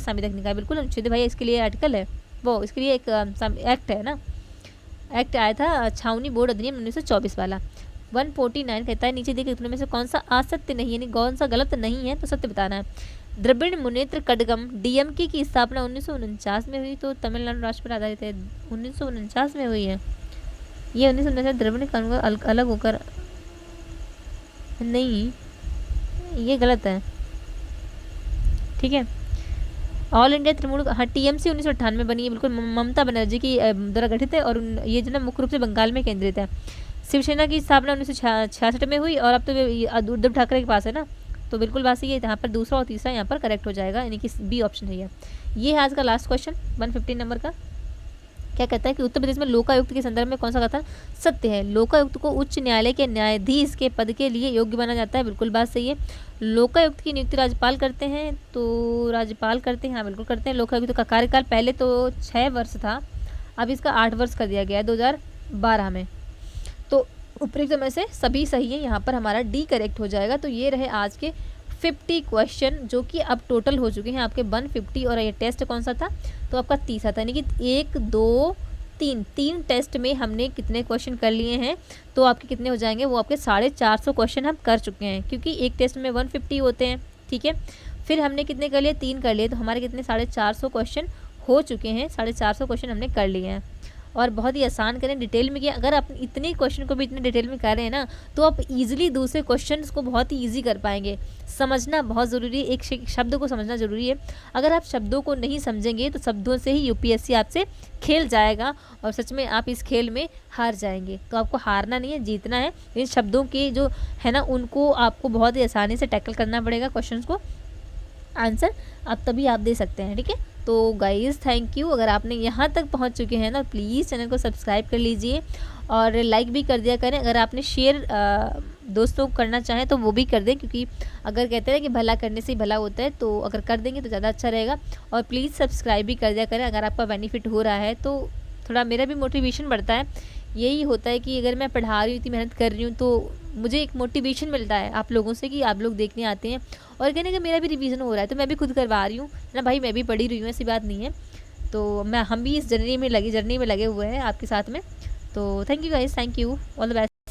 बिल्कुल अनुच्छेद भाई इसके लिए आर्टिकल है, वो इसके लिए एक एक्ट है ना, एक्ट आया था छावनी बोर्ड अधिनियम 1924 वाला। 149 कहता है नीचे दिए कथनों में से कौन सा असत्य नहीं, यानी कौन सा गलत नहीं है, तो सत्य बताना है। द्रविड़ मुनेत्र कड़गम डीएमके की स्थापना 1949 में हुई, तो तमिलनाडु राष्ट्र पर आधारित है, 1949 में हुई है। ये 1949 द्रविड़ कानून का अलग होकर नहीं, ये गलत है। ठीक है। ऑल इंडिया तृणमूल, हाँ, टीएमसी 1998 में बनी है, बिल्कुल ममता बनर्जी की द्वारा गठित है, और ये जो ना मुख्य रूप से बंगाल में केंद्रित है। शिवसेना की स्थापना 1966 में हुई, और अब तो उद्धव ठाकरे के पास है ना, तो बिल्कुल बात सही है। यहाँ पर दूसरा और तीसरा यहाँ पर करेक्ट हो जाएगा, यानी कि बी ऑप्शन है। ये है आज का लास्ट क्वेश्चन 115 नंबर का। क्या कहता है कि उत्तर प्रदेश में लोकायुक्त के संदर्भ में कौन सा कथन सत्य है। लोकायुक्त को उच्च न्यायालय के न्यायाधीश के पद के लिए योग्य माना जाता है, बिल्कुल बात सही है। लोकायुक्त की नियुक्ति राज्यपाल करते हैं, तो राज्यपाल करते हैं, हाँ बिल्कुल करते हैं। लोकायुक्त का कार्यकाल पहले तो 6 वर्ष था, अब इसका 8 वर्ष कर दिया गया है 2012 में। तो उपयुक्त में से सभी सही है, यहाँ पर हमारा डी करेक्ट हो जाएगा। तो ये रहे आज के 50 क्वेश्चन, जो कि अब टोटल हो चुके हैं आपके 150, और ये टेस्ट कौन सा था, तो आपका तीसरा था, यानी कि 1 2 तीन टेस्ट में हमने कितने क्वेश्चन कर लिए हैं, तो आपके कितने हो जाएंगे, वो आपके 450 क्वेश्चन हम कर चुके हैं, क्योंकि एक टेस्ट में 150 होते हैं, ठीक है। फिर हमने कितने कर लिए, 3 कर लिए, तो हमारे कितने 450 क्वेश्चन हो चुके हैं, 450 क्वेश्चन हमने कर लिए हैं। और बहुत ही आसान करें, डिटेल में किया। अगर आप इतने क्वेश्चन को भी इतने डिटेल में कर रहे हैं ना, तो आप इजीली दूसरे क्वेश्चंस को बहुत ही इजी कर पाएंगे। समझना बहुत ज़रूरी है, एक शब्द को समझना ज़रूरी है। अगर आप शब्दों को नहीं समझेंगे तो शब्दों से ही यूपीएससी आपसे खेल जाएगा, और सच में आप इस खेल में हार जाएंगे। तो आपको हारना नहीं है, जीतना है। इन शब्दों के जो है ना, उनको आपको बहुत ही आसानी से टैकल करना पड़ेगा, क्वेश्चन को आंसर आप तभी आप दे सकते हैं, ठीक है। तो गाइज़ थैंक यू। अगर आपने यहाँ तक पहुँच चुके हैं ना, प्लीज़ चैनल को सब्सक्राइब कर लीजिए और लाइक भी कर दिया करें। अगर आपने शेयर दोस्तों को करना चाहें तो वो भी कर दें, क्योंकि अगर कहते हैं कि भला करने से ही भला होता है, तो अगर कर देंगे तो ज़्यादा अच्छा रहेगा। और प्लीज़ सब्सक्राइब भी कर दिया करें, अगर आपका बेनिफिट हो रहा है तो थोड़ा मेरा भी मोटिवेशन बढ़ता है। यही होता है कि अगर मैं पढ़ा रही हूँ, इतनी मेहनत कर रही हूँ, तो मुझे एक मोटिवेशन मिलता है आप लोगों से कि आप लोग देखने आते हैं, और कहने का मेरा भी रिवीजन हो रहा है, तो मैं भी खुद करवा रही हूँ ना भाई, मैं भी पढ़ी रही हूँ, ऐसी बात नहीं है। तो हम भी इस जर्नी में लगे हुए हैं आपके साथ में। तो thank you guys, thank you, all the best.